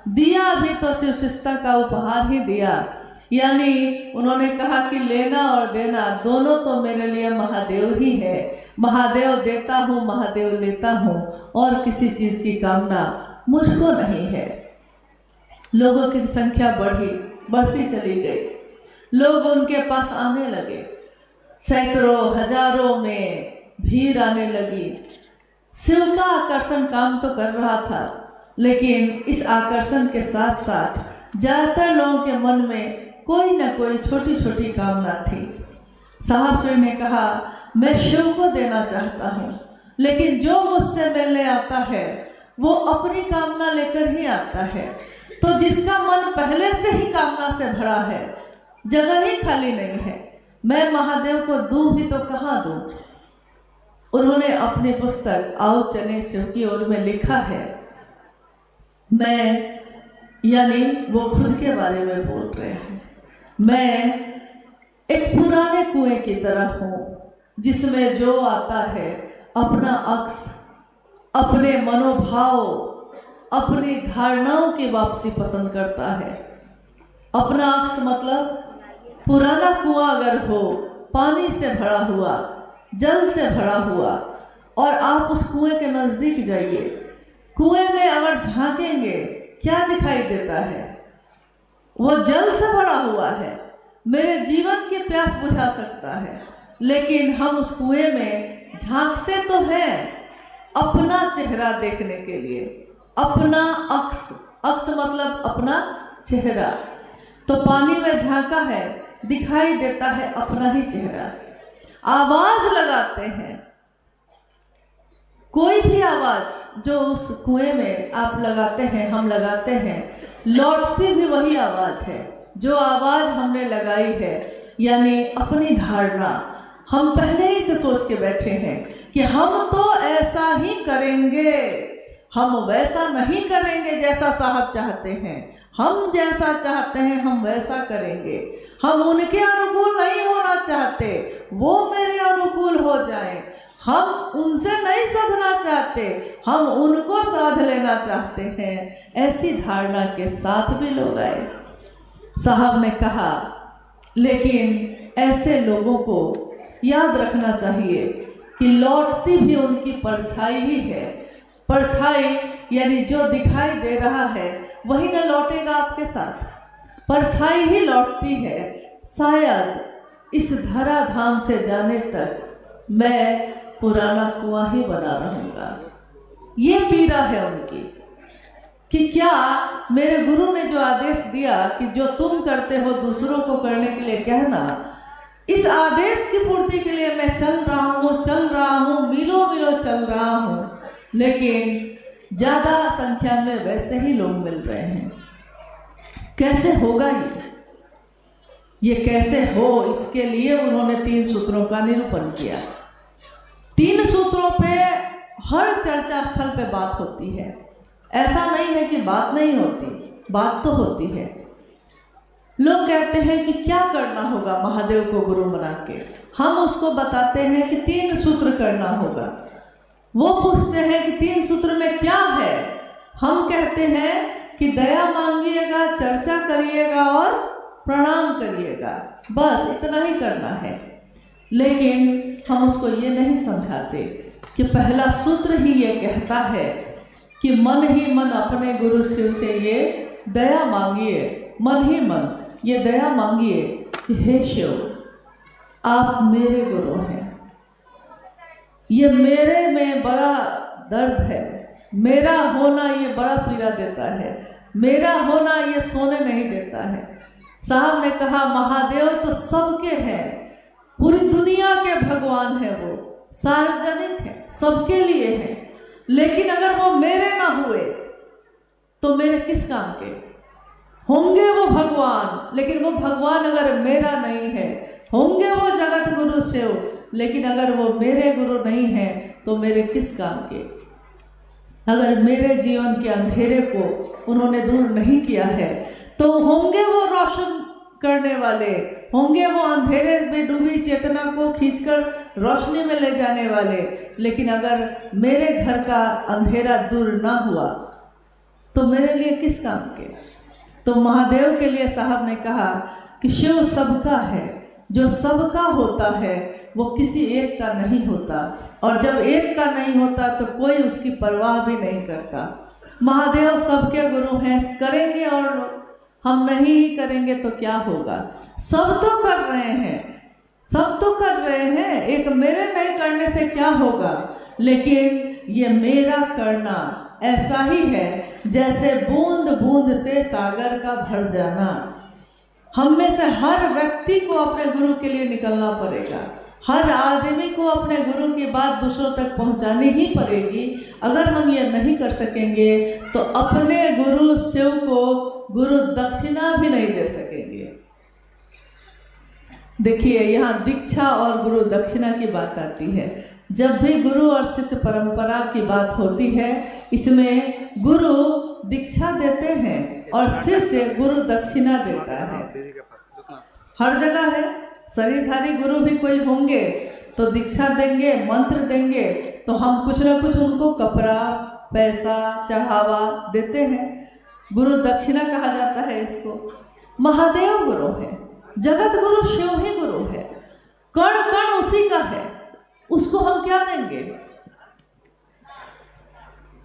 दिया भी तो शिव शिष्यता का उपहार ही दिया। यानी उन्होंने कहा कि लेना और देना दोनों तो मेरे लिए महादेव ही है। महादेव देता हूँ, महादेव लेता हूँ, और किसी चीज की कामना मुझको नहीं है। लोगों की संख्या बढ़ती चली गई, लोग उनके पास आने लगे, सैकड़ों हजारों में भीड़ आने लगी। शिव का आकर्षण काम तो कर रहा था, लेकिन इस आकर्षण के साथ साथ ज्यादातर लोगों के मन में कोई ना कोई छोटी छोटी कामना थी। साहब श्री ने कहा, मैं शिव को देना चाहता हूँ, लेकिन जो मुझसे मिलने आता है वो अपनी कामना लेकर ही आता है। तो जिसका मन पहले से ही कामना से भरा है, जगह ही खाली नहीं है, मैं महादेव को दूं भी तो कहाँ दूं। उन्होंने अपनी पुस्तक आओ चले शिव की ओर में लिखा है, मैं, यानी वो खुद के बारे में बोल रहे हैं, मैं एक पुराने कुएं की तरह हूँ जिसमें जो आता है अपना अक्स, अपने मनोभाव, अपनी धारणाओं की वापसी पसंद करता है। अपना अक्स मतलब पुराना कुआं अगर हो, पानी से भरा हुआ, जल से भरा हुआ, और आप उस कुएं के नजदीक जाइए, कुएं में अगर झांकेंगे क्या दिखाई देता है? वो जल से भरा हुआ है, मेरे जीवन की प्यास बुझा सकता है, लेकिन हम उस कुएं में झांकते तो हैं अपना चेहरा देखने के लिए, अपना अक्स, अक्स मतलब अपना चेहरा। तो पानी में झांका है, दिखाई देता है अपना ही चेहरा। आवाज लगाते हैं, कोई भी आवाज जो उस कुएं में आप लगाते हैं, हम लगाते हैं, लौटती भी वही आवाज है जो आवाज हमने लगाई है। यानी अपनी धारणा हम पहले ही से सोच के बैठे हैं कि हम तो ऐसा ही करेंगे, हम वैसा नहीं करेंगे जैसा साहब चाहते हैं, हम जैसा चाहते हैं हम वैसा करेंगे, हम उनके अनुकूल नहीं होना चाहते, वो मेरे अनुकूल हो जाए, हम उनसे नहीं साधना चाहते, हम उनको साध लेना चाहते हैं। ऐसी धारणा के साथ भी लोग आए। साहब ने कहा, लेकिन ऐसे लोगों को याद रखना चाहिए कि लौटती भी उनकी परछाई ही है। परछाई यानी जो दिखाई दे रहा है वही न लौटेगा आपके साथ, परछाई ही लौटती है। शायद इस धराधाम से जाने तक मैं पुराना कुआं ही बना रहूंगा। ये पीड़ा है उनकी कि क्या मेरे गुरु ने जो आदेश दिया कि जो तुम करते हो दूसरों को करने के लिए कहना, इस आदेश की पूर्ति के लिए मैं चल रहा हूँ, मीलों मीलों चल रहा हूँ, लेकिन ज्यादा संख्या में वैसे ही लोग मिल रहे हैं। कैसे होगा ये कैसे हो, इसके लिए उन्होंने 3 सूत्रों का निरूपण किया। 3 सूत्रों पे हर चर्चा स्थल पे बात होती है। ऐसा नहीं है कि बात नहीं होती, बात तो होती है। लोग कहते हैं कि क्या करना होगा महादेव को गुरु बना के, हम उसको बताते हैं कि 3 सूत्र करना होगा। वो पूछते हैं कि 3 सूत्र में क्या है, हम कहते हैं कि दया मांगिएगा, चर्चा करिएगा और प्रणाम करिएगा, बस इतना ही करना है। लेकिन हम उसको ये नहीं समझाते कि पहला सूत्र ही ये कहता है कि मन ही मन अपने गुरु शिव से ये दया मांगिए। मन ही मन ये दया मांगिए कि हे शिव, आप मेरे गुरु हैं, ये मेरे में बड़ा दर्द है, मेरा होना ये बड़ा पीड़ा देता है, मेरा होना ये सोने नहीं देता है। साहब ने कहा महादेव तो सबके हैं, पूरी दुनिया के भगवान है, वो सार्वजनिक है, सबके लिए है, लेकिन अगर वो मेरे ना हुए तो मेरे किस काम के होंगे वो भगवान। लेकिन वो भगवान अगर मेरा नहीं है, होंगे वो जगत गुरु शिव, लेकिन अगर वो मेरे गुरु नहीं है तो मेरे किस काम के। अगर मेरे जीवन के अंधेरे को उन्होंने दूर नहीं किया है तो होंगे वो रोशन करने वाले, होंगे वो अंधेरे में डूबी चेतना को खींचकर रोशनी में ले जाने वाले, लेकिन अगर मेरे घर का अंधेरा दूर ना हुआ तो मेरे लिए किस काम के। तो महादेव के लिए साहब ने कहा कि शिव सबका है, जो सबका होता है वो किसी एक का नहीं होता, और जब एक का नहीं होता तो कोई उसकी परवाह भी नहीं करता। महादेव सबके गुरु हैं, करेंगे और हम नहीं करेंगे तो क्या होगा। सब तो कर रहे हैं, सब तो कर रहे हैं, एक मेरे नहीं करने से क्या होगा। लेकिन ये मेरा करना ऐसा ही है जैसे बूंद बूंद से सागर का भर जाना। हम में से हर व्यक्ति को अपने गुरु के लिए निकलना पड़ेगा, हर आदमी को अपने गुरु की बात दूसरों तक पहुंचानी ही पड़ेगी। अगर हम ये नहीं कर सकेंगे तो अपने गुरु शिव को गुरु दक्षिणा भी नहीं दे सकेंगे। देखिए यहाँ दीक्षा और गुरु दक्षिणा की बात आती है। जब भी गुरु और शिष्य परंपरा की बात होती है, इसमें गुरु दीक्षा देते हैं और शिष्य गुरु दक्षिणा देता है। हर जगह है, शरीरधारी गुरु भी कोई होंगे तो दीक्षा देंगे, मंत्र देंगे, तो हम कुछ ना कुछ उनको कपड़ा, पैसा, चढ़ावा देते हैं। गुरु दक्षिणा कहा जाता है इसको। महादेव गुरु है, जगत गुरु शिव ही गुरु है, कण कण उसी का है, उसको हम क्या देंगे।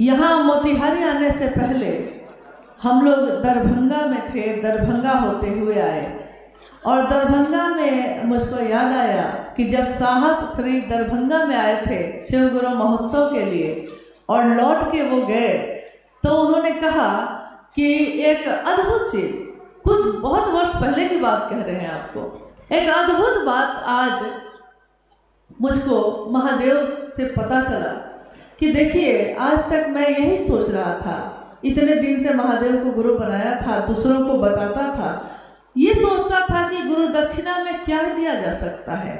यहाँ मोतिहारी आने से पहले हम लोग दरभंगा में थे, दरभंगा होते हुए आए, और दरभंगा में मुझको याद आया कि जब साहब श्री दरभंगा में आए थे शिव गुरु महोत्सव के लिए और लौट के वो गए, तो उन्होंने कहा कि एक अद्भुत चीज, कुछ बहुत वर्ष पहले की बात कह रहे हैं आपको, एक अद्भुत बात आज मुझको महादेव से पता चला कि देखिए आज तक मैं यही सोच रहा था, इतने दिन से महादेव को गुरु बनाया था, दूसरों को बताता था, ये सोचता था कि गुरु दक्षिणा में क्या दिया जा सकता है।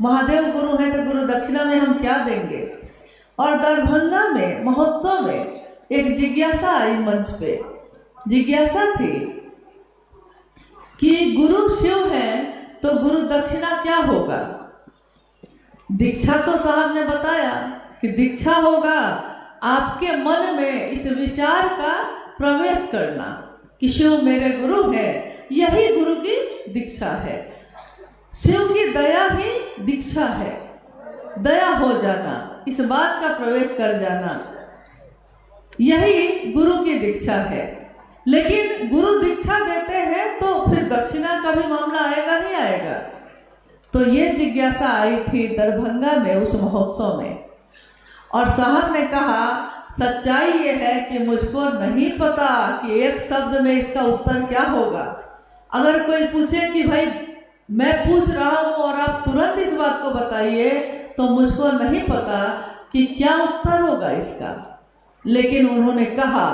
महादेव गुरु हैं तो गुरु दक्षिणा में हम क्या देंगे। और दरभंगा में महोत्सव में एक जिज्ञासा आई मंच पे, जिज्ञासा थी कि गुरु शिव हैं तो गुरु दक्षिणा क्या होगा। दीक्षा तो साहब ने बताया कि दीक्षा होगा आपके मन में इस विचार का प्रवेश करना कि शिव मेरे गुरु है, यही गुरु की दीक्षा है। शिव की दया ही दीक्षा है, दया हो जाना, इस बात का प्रवेश कर जाना, यही गुरु की दीक्षा है। लेकिन गुरु दीक्षा देते हैं तो फिर दक्षिणा का भी मामला आएगा नहीं आएगा। तो ये जिज्ञासा आई थी दरभंगा में उस महोत्सव में, और साहब ने कहा सच्चाई ये है कि मुझको नहीं पता कि एक शब्द में इसका उत्तर क्या होगा। अगर कोई पूछे कि भाई मैं पूछ रहा हूँ और आप तुरंत इस बात को बताइए, तो मुझको नहीं पता कि क्या उत्तर होगा इसका। लेकिन उन्होंने कहा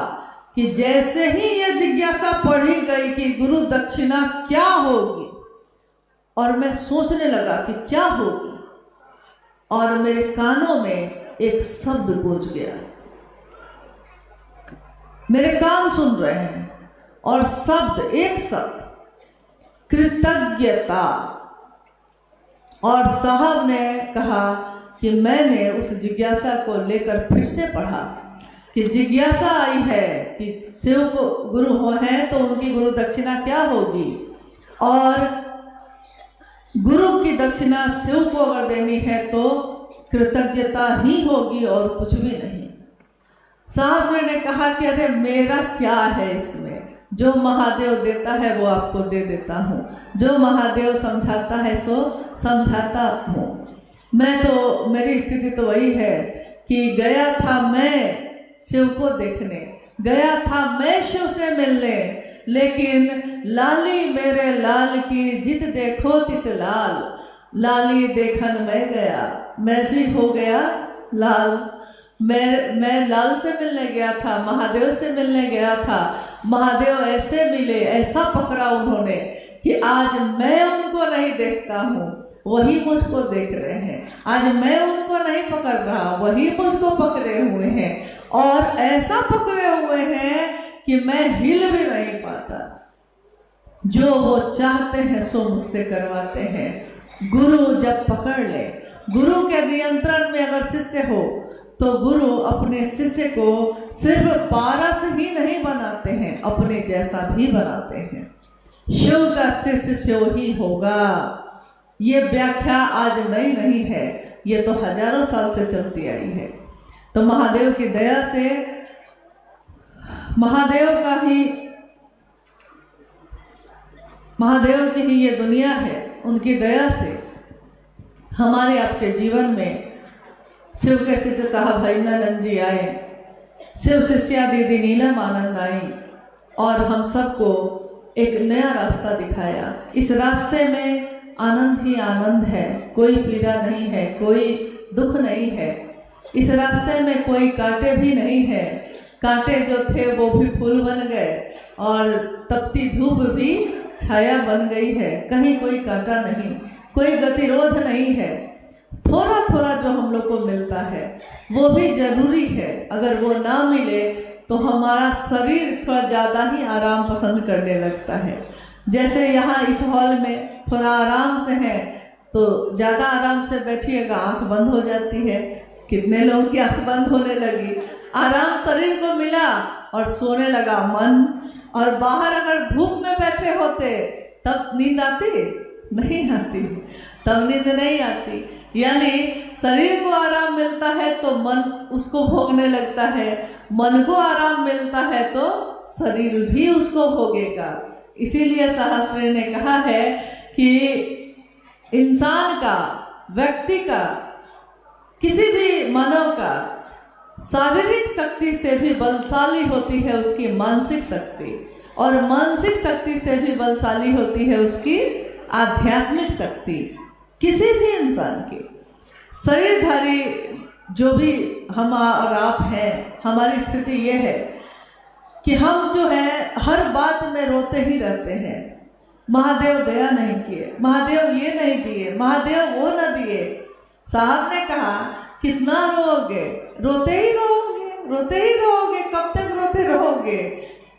कि जैसे ही ये जिज्ञासा पढ़ी गई कि गुरु दक्षिणा क्या होगी, और मैं सोचने लगा कि क्या होगी, और मेरे कानों में एक शब्द गूंज गया। मेरे कान सुन रहे हैं और शब्द, एक शब्द कृतज्ञता। और साहब ने कहा कि मैंने उस जिज्ञासा को लेकर फिर से पढ़ा कि जिज्ञासा आई है कि शिव को गुरु हो हैं तो उनकी गुरु दक्षिणा क्या होगी, और गुरु की दक्षिणा शिव को अगर देनी है तो कृतज्ञता ही होगी और कुछ भी नहीं। शास्त्र ने कहा कि अरे मेरा क्या है इसमें, जो महादेव देता है वो आपको दे देता हूँ, जो महादेव समझाता है सो समझाता हूँ। मैं तो, मेरी स्थिति तो वही है कि गया था मैं शिव को देखने, गया था मैं शिव से मिलने, लेकिन लाली मेरे लाल की जित देखो तित लाल, लाली देखन मैं गया, मैं भी हो गया लाल। मैं लाल से मिलने गया था, महादेव से मिलने गया था, महादेव ऐसे मिले, ऐसा पकड़ा उन्होंने कि आज मैं उनको नहीं देखता हूँ, वही मुझको देख रहे हैं। आज मैं उनको नहीं पकड़ रहा, वही मुझको पकड़े हुए हैं, और ऐसा पकड़े हुए हैं कि मैं हिल भी नहीं पाता। जो वो चाहते हैं सो मुझसे करवाते हैं। गुरु जब पकड़ ले, गुरु के नियंत्रण में अगर शिष्य हो तो गुरु अपने शिष्य को सिर्फ पारस ही नहीं बनाते हैं, अपने जैसा भी बनाते हैं। शिव का शिष्य शिव ही होगा, ये व्याख्या आज नई नहीं है, ये तो हजारों साल से चलती आई है। तो महादेव की दया से, महादेव की ही ये दुनिया है, उनकी दया से हमारे आपके जीवन में शिव के शिष्य साहब हरिंद्रानंद जी आए, शिव शिष्या दीदी नीलम आनंद आई और हम सबको एक नया रास्ता दिखाया। इस रास्ते में आनंद ही आनंद है, कोई पीड़ा नहीं है, कोई दुख नहीं है। इस रास्ते में कोई कांटे भी नहीं है, कांटे जो थे वो भी फूल बन गए और तपती धूप भी छाया बन गई है। कहीं कोई कांटा नहीं, कोई गतिरोध नहीं है। थोड़ा थोड़ा जो हम लोग को मिलता है वो भी जरूरी है, अगर वो ना मिले तो हमारा शरीर थोड़ा ज़्यादा ही आराम पसंद करने लगता है। जैसे यहाँ इस हॉल में थोड़ा आराम से है तो ज़्यादा आराम से बैठिएगा, आंख बंद हो जाती है। कितने लोगों की आंख बंद होने लगी, आराम शरीर को मिला और सोने लगा मन। और बाहर अगर धूप में बैठे होते तब नींद आती नहीं आती, तब नींद नहीं आती। यानी शरीर को आराम मिलता है तो मन उसको भोगने लगता है, मन को आराम मिलता है तो शरीर भी उसको भोगेगा। इसीलिए शास्त्र ने कहा है कि इंसान का, व्यक्ति का, किसी भी मानव का शारीरिक शक्ति से भी बलशाली होती है उसकी मानसिक शक्ति, और मानसिक शक्ति से भी बलशाली होती है उसकी आध्यात्मिक शक्ति। किसी भी इंसान की शरीरधारी जो भी हम और आप हैं, हमारी स्थिति ये है कि हम जो है हर बात में रोते ही रहते हैं। महादेव दया नहीं किए, महादेव ये नहीं दिए, महादेव वो न दिए। साहब ने कहा कितना रोओगे, रोते ही रहोगे, रोते ही रहोगे, कब तक रोते रहोगे?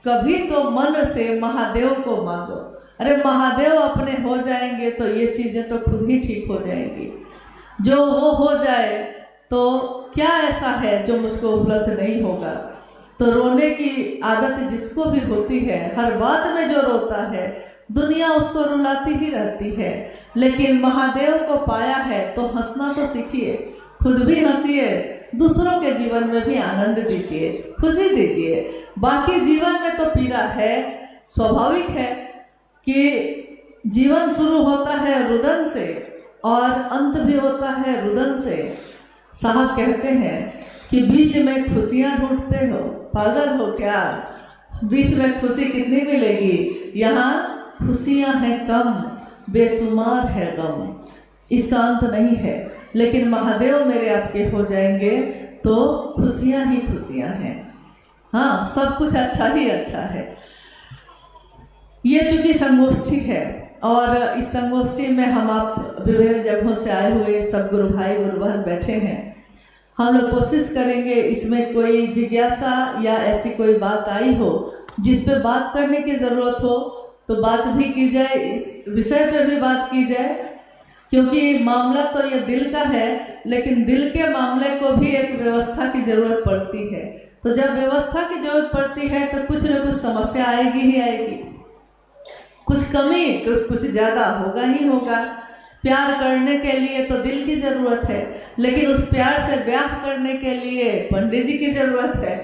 कभी तो मन से महादेव को मांगो। अरे महादेव अपने हो जाएंगे तो ये चीज़ें तो खुद ही ठीक हो जाएंगी। जो वो हो जाए तो क्या ऐसा है जो मुझको उपलब्ध नहीं होगा? तो रोने की आदत जिसको भी होती है, हर बात में जो रोता है, दुनिया उसको रुलाती ही रहती है। लेकिन महादेव को पाया है तो हंसना तो सीखिए, खुद भी हंसिए, दूसरों के जीवन में भी आनंद दीजिए, खुशी दीजिए। बाकी जीवन में तो पीड़ा है, स्वाभाविक है कि जीवन शुरू होता है रुदन से और अंत भी होता है रुदन से। साहब कहते हैं कि बीच में खुशियां ढूंढते हो, पागल हो क्या? बीच में खुशी कितनी मिलेगी? यहाँ खुशियां हैं कम, बेशुमार है गम, इसका अंत नहीं है। लेकिन महादेव मेरे आपके हो जाएंगे तो खुशियां ही खुशियां हैं। हाँ, सब कुछ अच्छा ही अच्छा है। ये चूंकि संगोष्ठी है और इस संगोष्ठी में हम आप विभिन्न जगहों से आए हुए सब गुरु भाई गुरु बहन बैठे हैं। हम लोग कोशिश करेंगे इसमें कोई जिज्ञासा या ऐसी कोई बात आई हो जिस पे बात करने की ज़रूरत हो तो बात भी की जाए, इस विषय पे भी बात की जाए, क्योंकि मामला तो ये दिल का है, लेकिन दिल के मामले को भी एक व्यवस्था की ज़रूरत पड़ती है। तो जब व्यवस्था की ज़रूरत पड़ती है तो कुछ न कुछ समस्या आएगी ही आएगी, कुछ कमी कुछ ज़्यादा होगा ही होगा। प्यार करने के लिए तो दिल की जरूरत है, लेकिन उस प्यार से ब्याह करने के लिए पंडित जी की जरूरत है,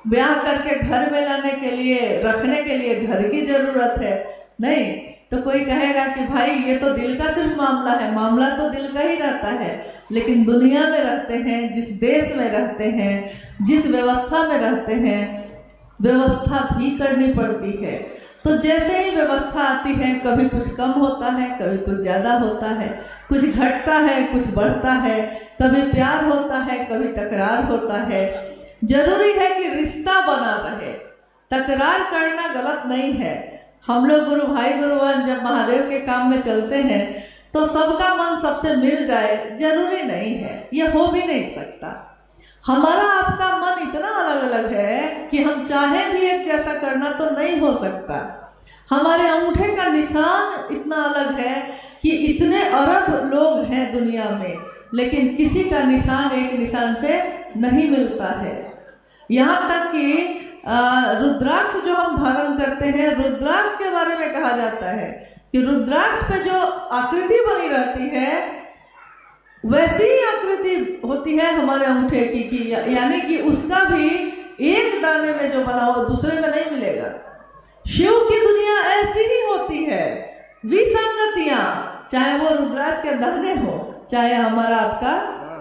ब्याह करके घर में लाने के लिए, रखने के लिए घर की जरूरत है। नहीं तो कोई कहेगा कि भाई ये तो दिल का सिर्फ मामला है, मामला तो दिल का ही रहता है। लेकिन दुनिया में रहते हैं, जिस देश में रहते हैं, जिस व्यवस्था में रहते हैं, व्यवस्था भी करनी पड़ती है। तो जैसे ही व्यवस्था आती है, कभी कुछ कम होता है, कभी कुछ ज़्यादा होता है, कुछ घटता है, कुछ बढ़ता है, कभी प्यार होता है, कभी तकरार होता है। जरूरी है कि रिश्ता बना रहे, तकरार करना गलत नहीं है। हम लोग गुरु भाई गुरु बहन जब महादेव के काम में चलते हैं तो सबका मन सबसे मिल जाए जरूरी नहीं है, ये हो भी नहीं सकता। हमारा आपका मन इतना अलग अलग है कि हम चाहे भी एक जैसा करना तो नहीं हो सकता। हमारे अंगूठे का निशान इतना अलग है कि इतने अरब लोग हैं दुनिया में, लेकिन किसी का निशान एक निशान से नहीं मिलता है। यहाँ तक कि रुद्राक्ष जो हम धारण करते हैं, रुद्राक्ष के बारे में कहा जाता है कि रुद्राक्ष पे जो आकृति बनी रहती है वैसी ही आकृति होती है हमारे अंगूठे की, यानी कि उसका भी एक दाने में जो बना हो दूसरे में नहीं मिलेगा। शिव की दुनिया ऐसी ही होती है, विसंगतियां, चाहे वो रुद्राक्ष के दाने हो, चाहे हमारा आपका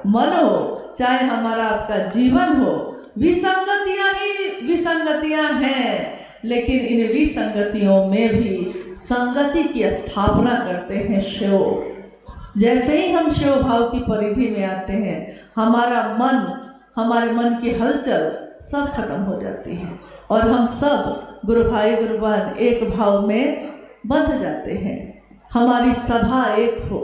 मन हो, चाहे हमारा आपका जीवन हो, विसंगतियां ही विसंगतियां हैं। लेकिन इन विसंगतियों में भी संगति की स्थापना करते हैं शिव। जैसे ही हम शिव भाव की परिधि में आते हैं, हमारा मन, हमारे मन की हलचल सब खत्म हो जाती है और हम सब गुरु भाई गुरु बहन एक भाव में बंध जाते हैं। हमारी सभा एक हो,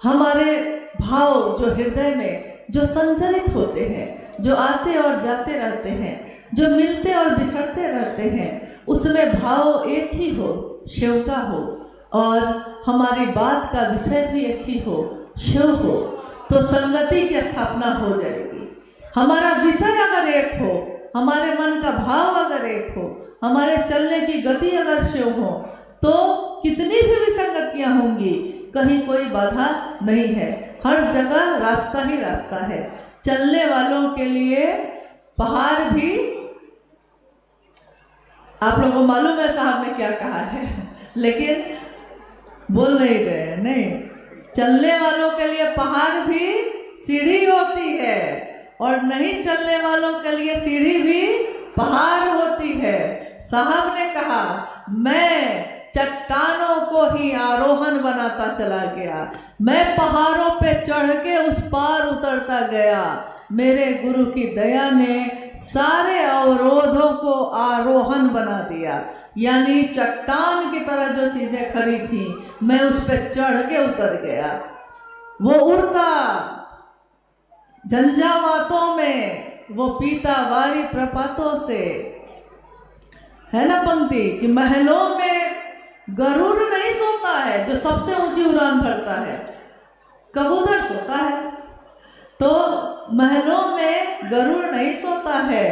हमारे भाव जो हृदय में जो संचलित होते हैं, जो आते और जाते रहते हैं, जो मिलते और बिछड़ते रहते हैं, उसमें भाव एक ही हो, शिव का हो, और हमारी बात का विषय भी एक ही हो, शिव हो, तो संगति की स्थापना हो जाएगी। हमारा विषय अगर एक हो, हमारे मन का भाव अगर एक हो, हमारे चलने की गति अगर शिव हो, तो कितनी भी विसंगतियां होंगी, कहीं कोई बाधा नहीं है। हर जगह रास्ता ही रास्ता है। चलने वालों के लिए पहाड़ भी, आप लोगों को मालूम है साहब ने क्या कहा है, लेकिन बोल नहीं रहे। नहीं, चलने वालों के लिए पहाड़ भी सीढ़ी होती है और नहीं चलने वालों के लिए सीढ़ी भी पहाड़ होती है। साहब ने कहा, मैं चट्टानों को ही आरोहण बनाता चला गया, मैं पहाड़ों पे चढ़ के उस पार उतरता गया। मेरे गुरु की दया ने सारे अवरोधों को आरोहण बना दिया, यानी चट्टान की तरह जो चीजें खड़ी थी मैं उस पर चढ़ के उतर गया। वो उड़ता झंझावातों में, वो पीता वारी प्रपातों से। है ना पंक्ति कि महलों में गरुड़ नहीं सोता है, जो सबसे ऊंची उड़ान भरता है, कबूतर सोता है। तो महलों में गरुड़ नहीं सोता है,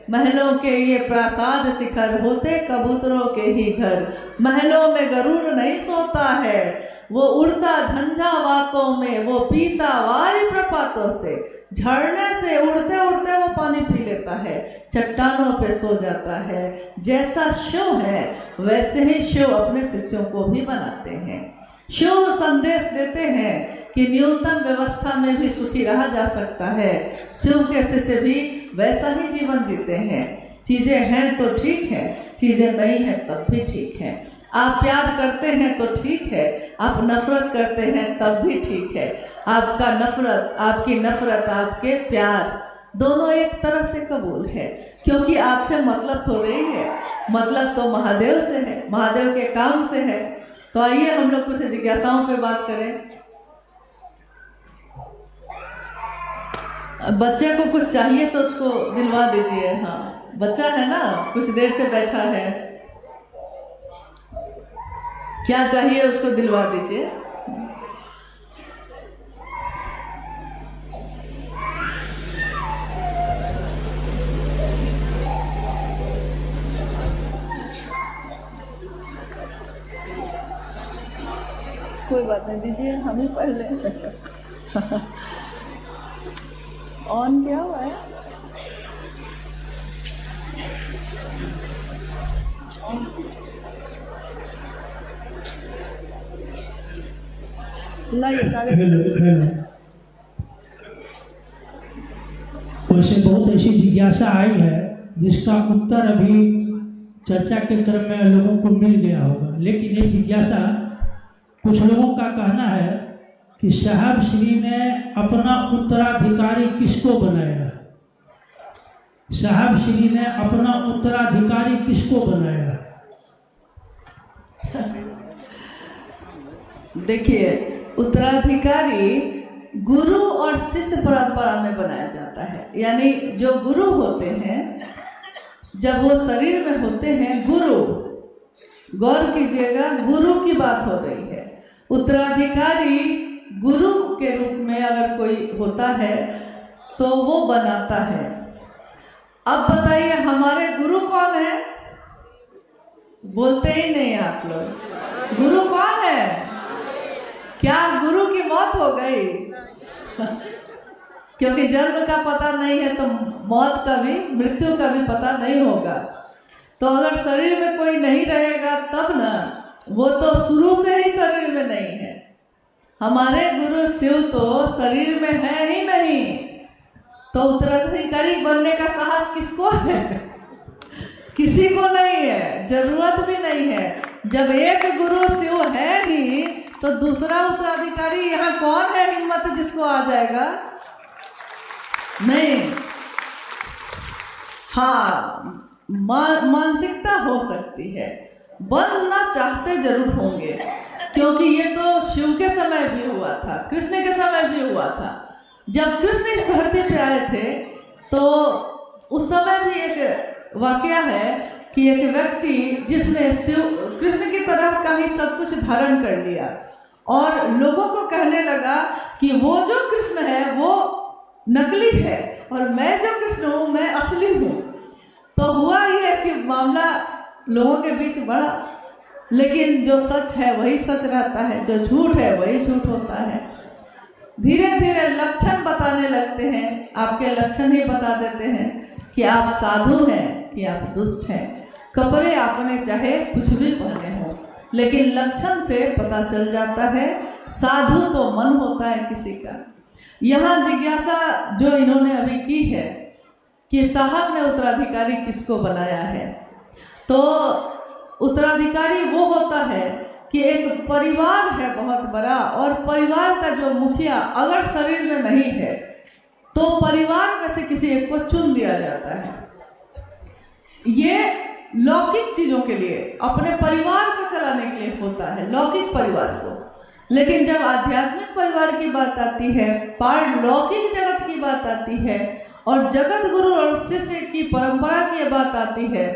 महलों के ये प्रासाद शिखर होते कबूतरों के ही घर। महलों में गरुड़ नहीं सोता है, वो उड़ता झंझावातों में, वो पीता वारी प्रपातों से, झरने से उड़ते उड़ते वो पानी पी लेता है, चट्टानों पे सो जाता है। जैसा शिव है वैसे ही शिव अपने शिष्यों को भी बनाते हैं। शिव संदेश देते हैं कि न्यूनतम व्यवस्था में भी सुखी रहा जा सकता है। शिव के शिष्य भी वैसा ही जीवन जीते हैं। चीजें हैं तो ठीक है, चीजें नहीं है तब भी ठीक है। आप प्यार करते हैं तो ठीक है, आप नफरत करते हैं तब भी ठीक है। आपका नफरत, आपकी नफरत, आपके प्यार दोनों एक तरह से कबूल है, क्योंकि आपसे मतलब तो रही है, मतलब तो महादेव से है, महादेव के काम से है। तो आइए हम लोग कुछ जिज्ञासाओं पे बात करें। बच्चे को कुछ चाहिए तो उसको दिलवा दीजिए। हाँ, बच्चा है ना, कुछ देर से बैठा है, क्या चाहिए उसको दिलवा दीजिए। कोई बात नहीं, दीजिए हम ही पढ़ लें। ऑन क्या हुआ है? वैसे बहुत ऐसी जिज्ञासा आई है जिसका उत्तर अभी चर्चा के क्रम में लोगों को मिल गया होगा, लेकिन ये जिज्ञासा कुछ लोगों का कहना है कि साहब श्री ने अपना उत्तराधिकारी किसको बनाया? साहब श्री ने अपना उत्तराधिकारी किसको बनाया? देखिए, उत्तराधिकारी गुरु और शिष्य परंपरा में बनाया जाता है। यानी जो गुरु होते हैं, जब वो शरीर में होते हैं, गुरु, गौर कीजिएगा, गुरु की बात हो रही है। उत्तराधिकारी गुरु के रूप में अगर कोई होता है तो वो बनाता है। अब बताइए हमारे गुरु कौन है? बोलते ही नहीं आप लोग। गुरु कौन है? क्या गुरु की मौत हो गई? क्योंकि जन्म का पता नहीं है तो मौत का भी, मृत्यु का भी पता नहीं होगा। तो अगर शरीर में कोई नहीं रहेगा तब ना, वो तो शुरू से ही शरीर में नहीं है। हमारे गुरु शिव तो शरीर में है ही नहीं, तो उत्तराधिकारी बनने का साहस किसको है? किसी को नहीं है, जरूरत भी नहीं है। जब एक गुरु शिव है ही तो दूसरा उत्तराधिकारी यहाँ कौन है हिम्मत जिसको आ जाएगा? नहीं। हाँ, मानसिकता हो सकती है, बनना चाहते जरूर होंगे, क्योंकि ये तो शिव के समय भी हुआ था, कृष्ण के समय भी हुआ था। जब कृष्ण इस धरती पे आए थे तो उस समय भी एक वाकया है कि एक व्यक्ति जिसने शिव कृष्ण की तरह का ही सब कुछ धारण कर लिया और लोगों को कहने लगा कि वो जो कृष्ण है वो नकली है और मैं जो कृष्ण हूँ मैं असली हूँ। तो हुआ ये कि मामला लोगों के बीच बढ़ा, लेकिन जो सच है वही सच रहता है, जो झूठ है वही झूठ होता है। धीरे धीरे लक्षण बताने लगते हैं, आपके लक्षण ही बता देते हैं कि आप साधु हैं कि आप दुष्ट हैं। कपड़े आपने चाहे कुछ भी पहने हो, लेकिन लक्षण से पता चल जाता है। साधु तो मन होता है किसी का। यहाँ जिज्ञासा जो इन्होंने अभी की है कि साहब ने उत्तराधिकारी किसको बनाया है, तो उत्तराधिकारी वो होता है कि एक परिवार है बहुत बड़ा, और परिवार का जो मुखिया अगर शरीर में नहीं है तो परिवार में से किसी एक को चुन दिया जाता है। ये लौकिक चीजों के लिए, अपने परिवार को चलाने के लिए होता है, लौकिक परिवार को। लेकिन जब आध्यात्मिक परिवार की बात आती है, पारलौकिक जगत की बात आती है और जगत गुरु और शिष्य की परंपरा की बात आती है,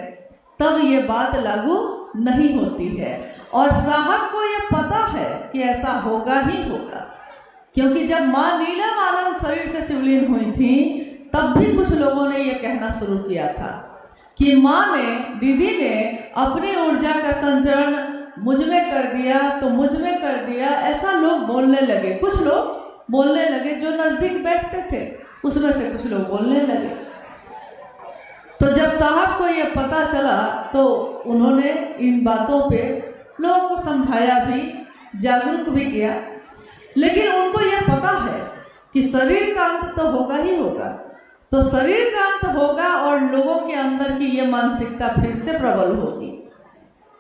तब ये बात लागू नहीं होती है। और साहब को ये पता है कि ऐसा होगा ही होगा, क्योंकि जब माँ नीलम शरीर से शिवलीन हुई थी तब भी कुछ लोगों ने ये कहना शुरू किया था कि माँ ने, दीदी ने अपनी ऊर्जा का संचरण मुझ में कर दिया तो मुझ में कर दिया, ऐसा लोग बोलने लगे। कुछ लोग बोलने लगे, जो नजदीक बैठते थे उसमें से कुछ लोग बोलने लगे। तो जब साहब को ये पता चला तो उन्होंने इन बातों पे लोगों को समझाया भी, जागरूक भी किया। लेकिन उनको ये पता है कि शरीर का अंत तो होगा ही होगा, तो शरीर का अंत होगा और लोगों के अंदर की ये मानसिकता फिर से प्रबल होगी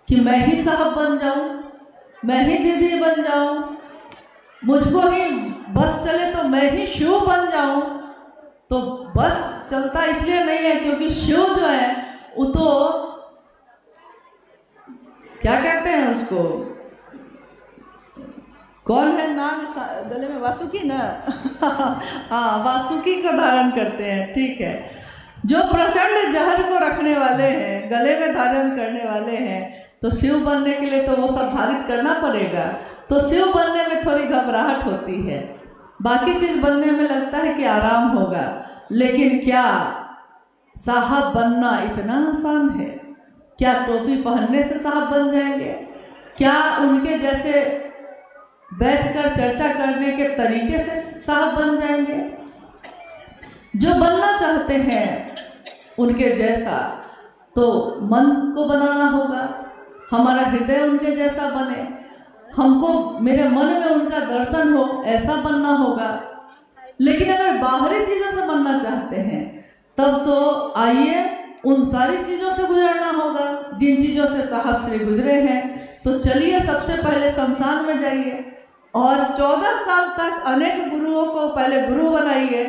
कि मैं ही साहब बन जाऊं, मैं ही दीदी बन जाऊं, मुझको ही बस चले तो मैं ही शिव बन जाऊं। तो बस चलता इसलिए नहीं है क्योंकि शिव जो है वो तो क्या कहते हैं उसको, कौन है नाग गले में, वासुकी ना हाँ, वासुकी को धारण करते हैं, ठीक है। जो प्रचंड जहर को रखने वाले हैं, गले में धारण करने वाले हैं, तो शिव बनने के लिए तो वो सब धारित करना पड़ेगा। तो शिव बनने में थोड़ी घबराहट होती है, बाकी चीज बनने में लगता है कि आराम होगा। लेकिन क्या साहब बनना इतना आसान है? क्या टोपी पहनने से साहब बन जाएंगे? क्या उनके जैसे बैठकर चर्चा करने के तरीके से साहब बन जाएंगे। जो बनना चाहते हैं उनके जैसा, तो मन को बनाना होगा, हमारा हृदय उनके जैसा बने, हमको मेरे मन में उनका दर्शन हो, ऐसा बनना होगा। लेकिन अगर बाहरी चीज़ों से बनना चाहते हैं तब तो आइए उन सारी चीज़ों से गुजरना होगा जिन चीज़ों से साहब श्री गुजरे हैं। तो चलिए सबसे पहले शमशान में जाइए और 14 साल तक अनेक गुरुओं को पहले गुरु बनाइए।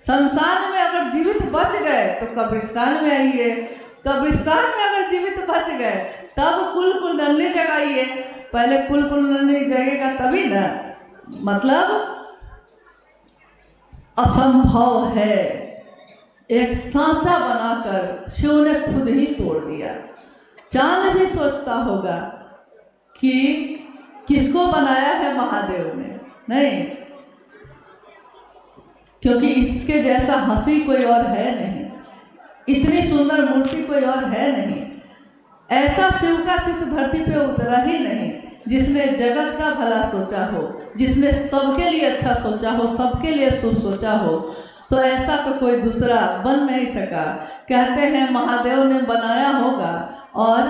शमशान में अगर जीवित बच गए तो कब्रिस्तान में आइए, कब्रिस्तान में अगर जीवित बच गए तब कुल कुंडलनी जगाइए। पहले कुल कुंडलनी जगेगा तभी ना, मतलब असंभव है। एक सांचा बनाकर शिव ने खुद ही तोड़ दिया। चांद भी सोचता होगा कि किसको बनाया है महादेव ने, नहीं, क्योंकि इसके जैसा हंसी कोई और है नहीं, इतनी सुंदर मूर्ति कोई और है नहीं, ऐसा शिव का शिष्य धरती पे उतरा ही नहीं जिसने जगत का भला सोचा हो, जिसने सबके लिए अच्छा सोचा हो, सबके लिए शुभ सोचा हो। तो ऐसा तो कोई दूसरा बन नहीं सका। कहते हैं महादेव ने बनाया होगा और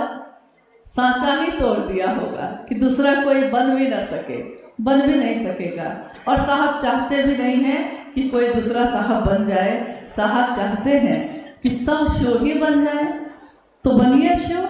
सांचा ही तोड़ दिया होगा कि दूसरा कोई बन भी ना सके, बन भी नहीं सकेगा। और साहब चाहते भी नहीं हैं कि कोई दूसरा साहब बन जाए। साहब चाहते हैं कि सब शिव ही बन जाए। तो बनिए शिव।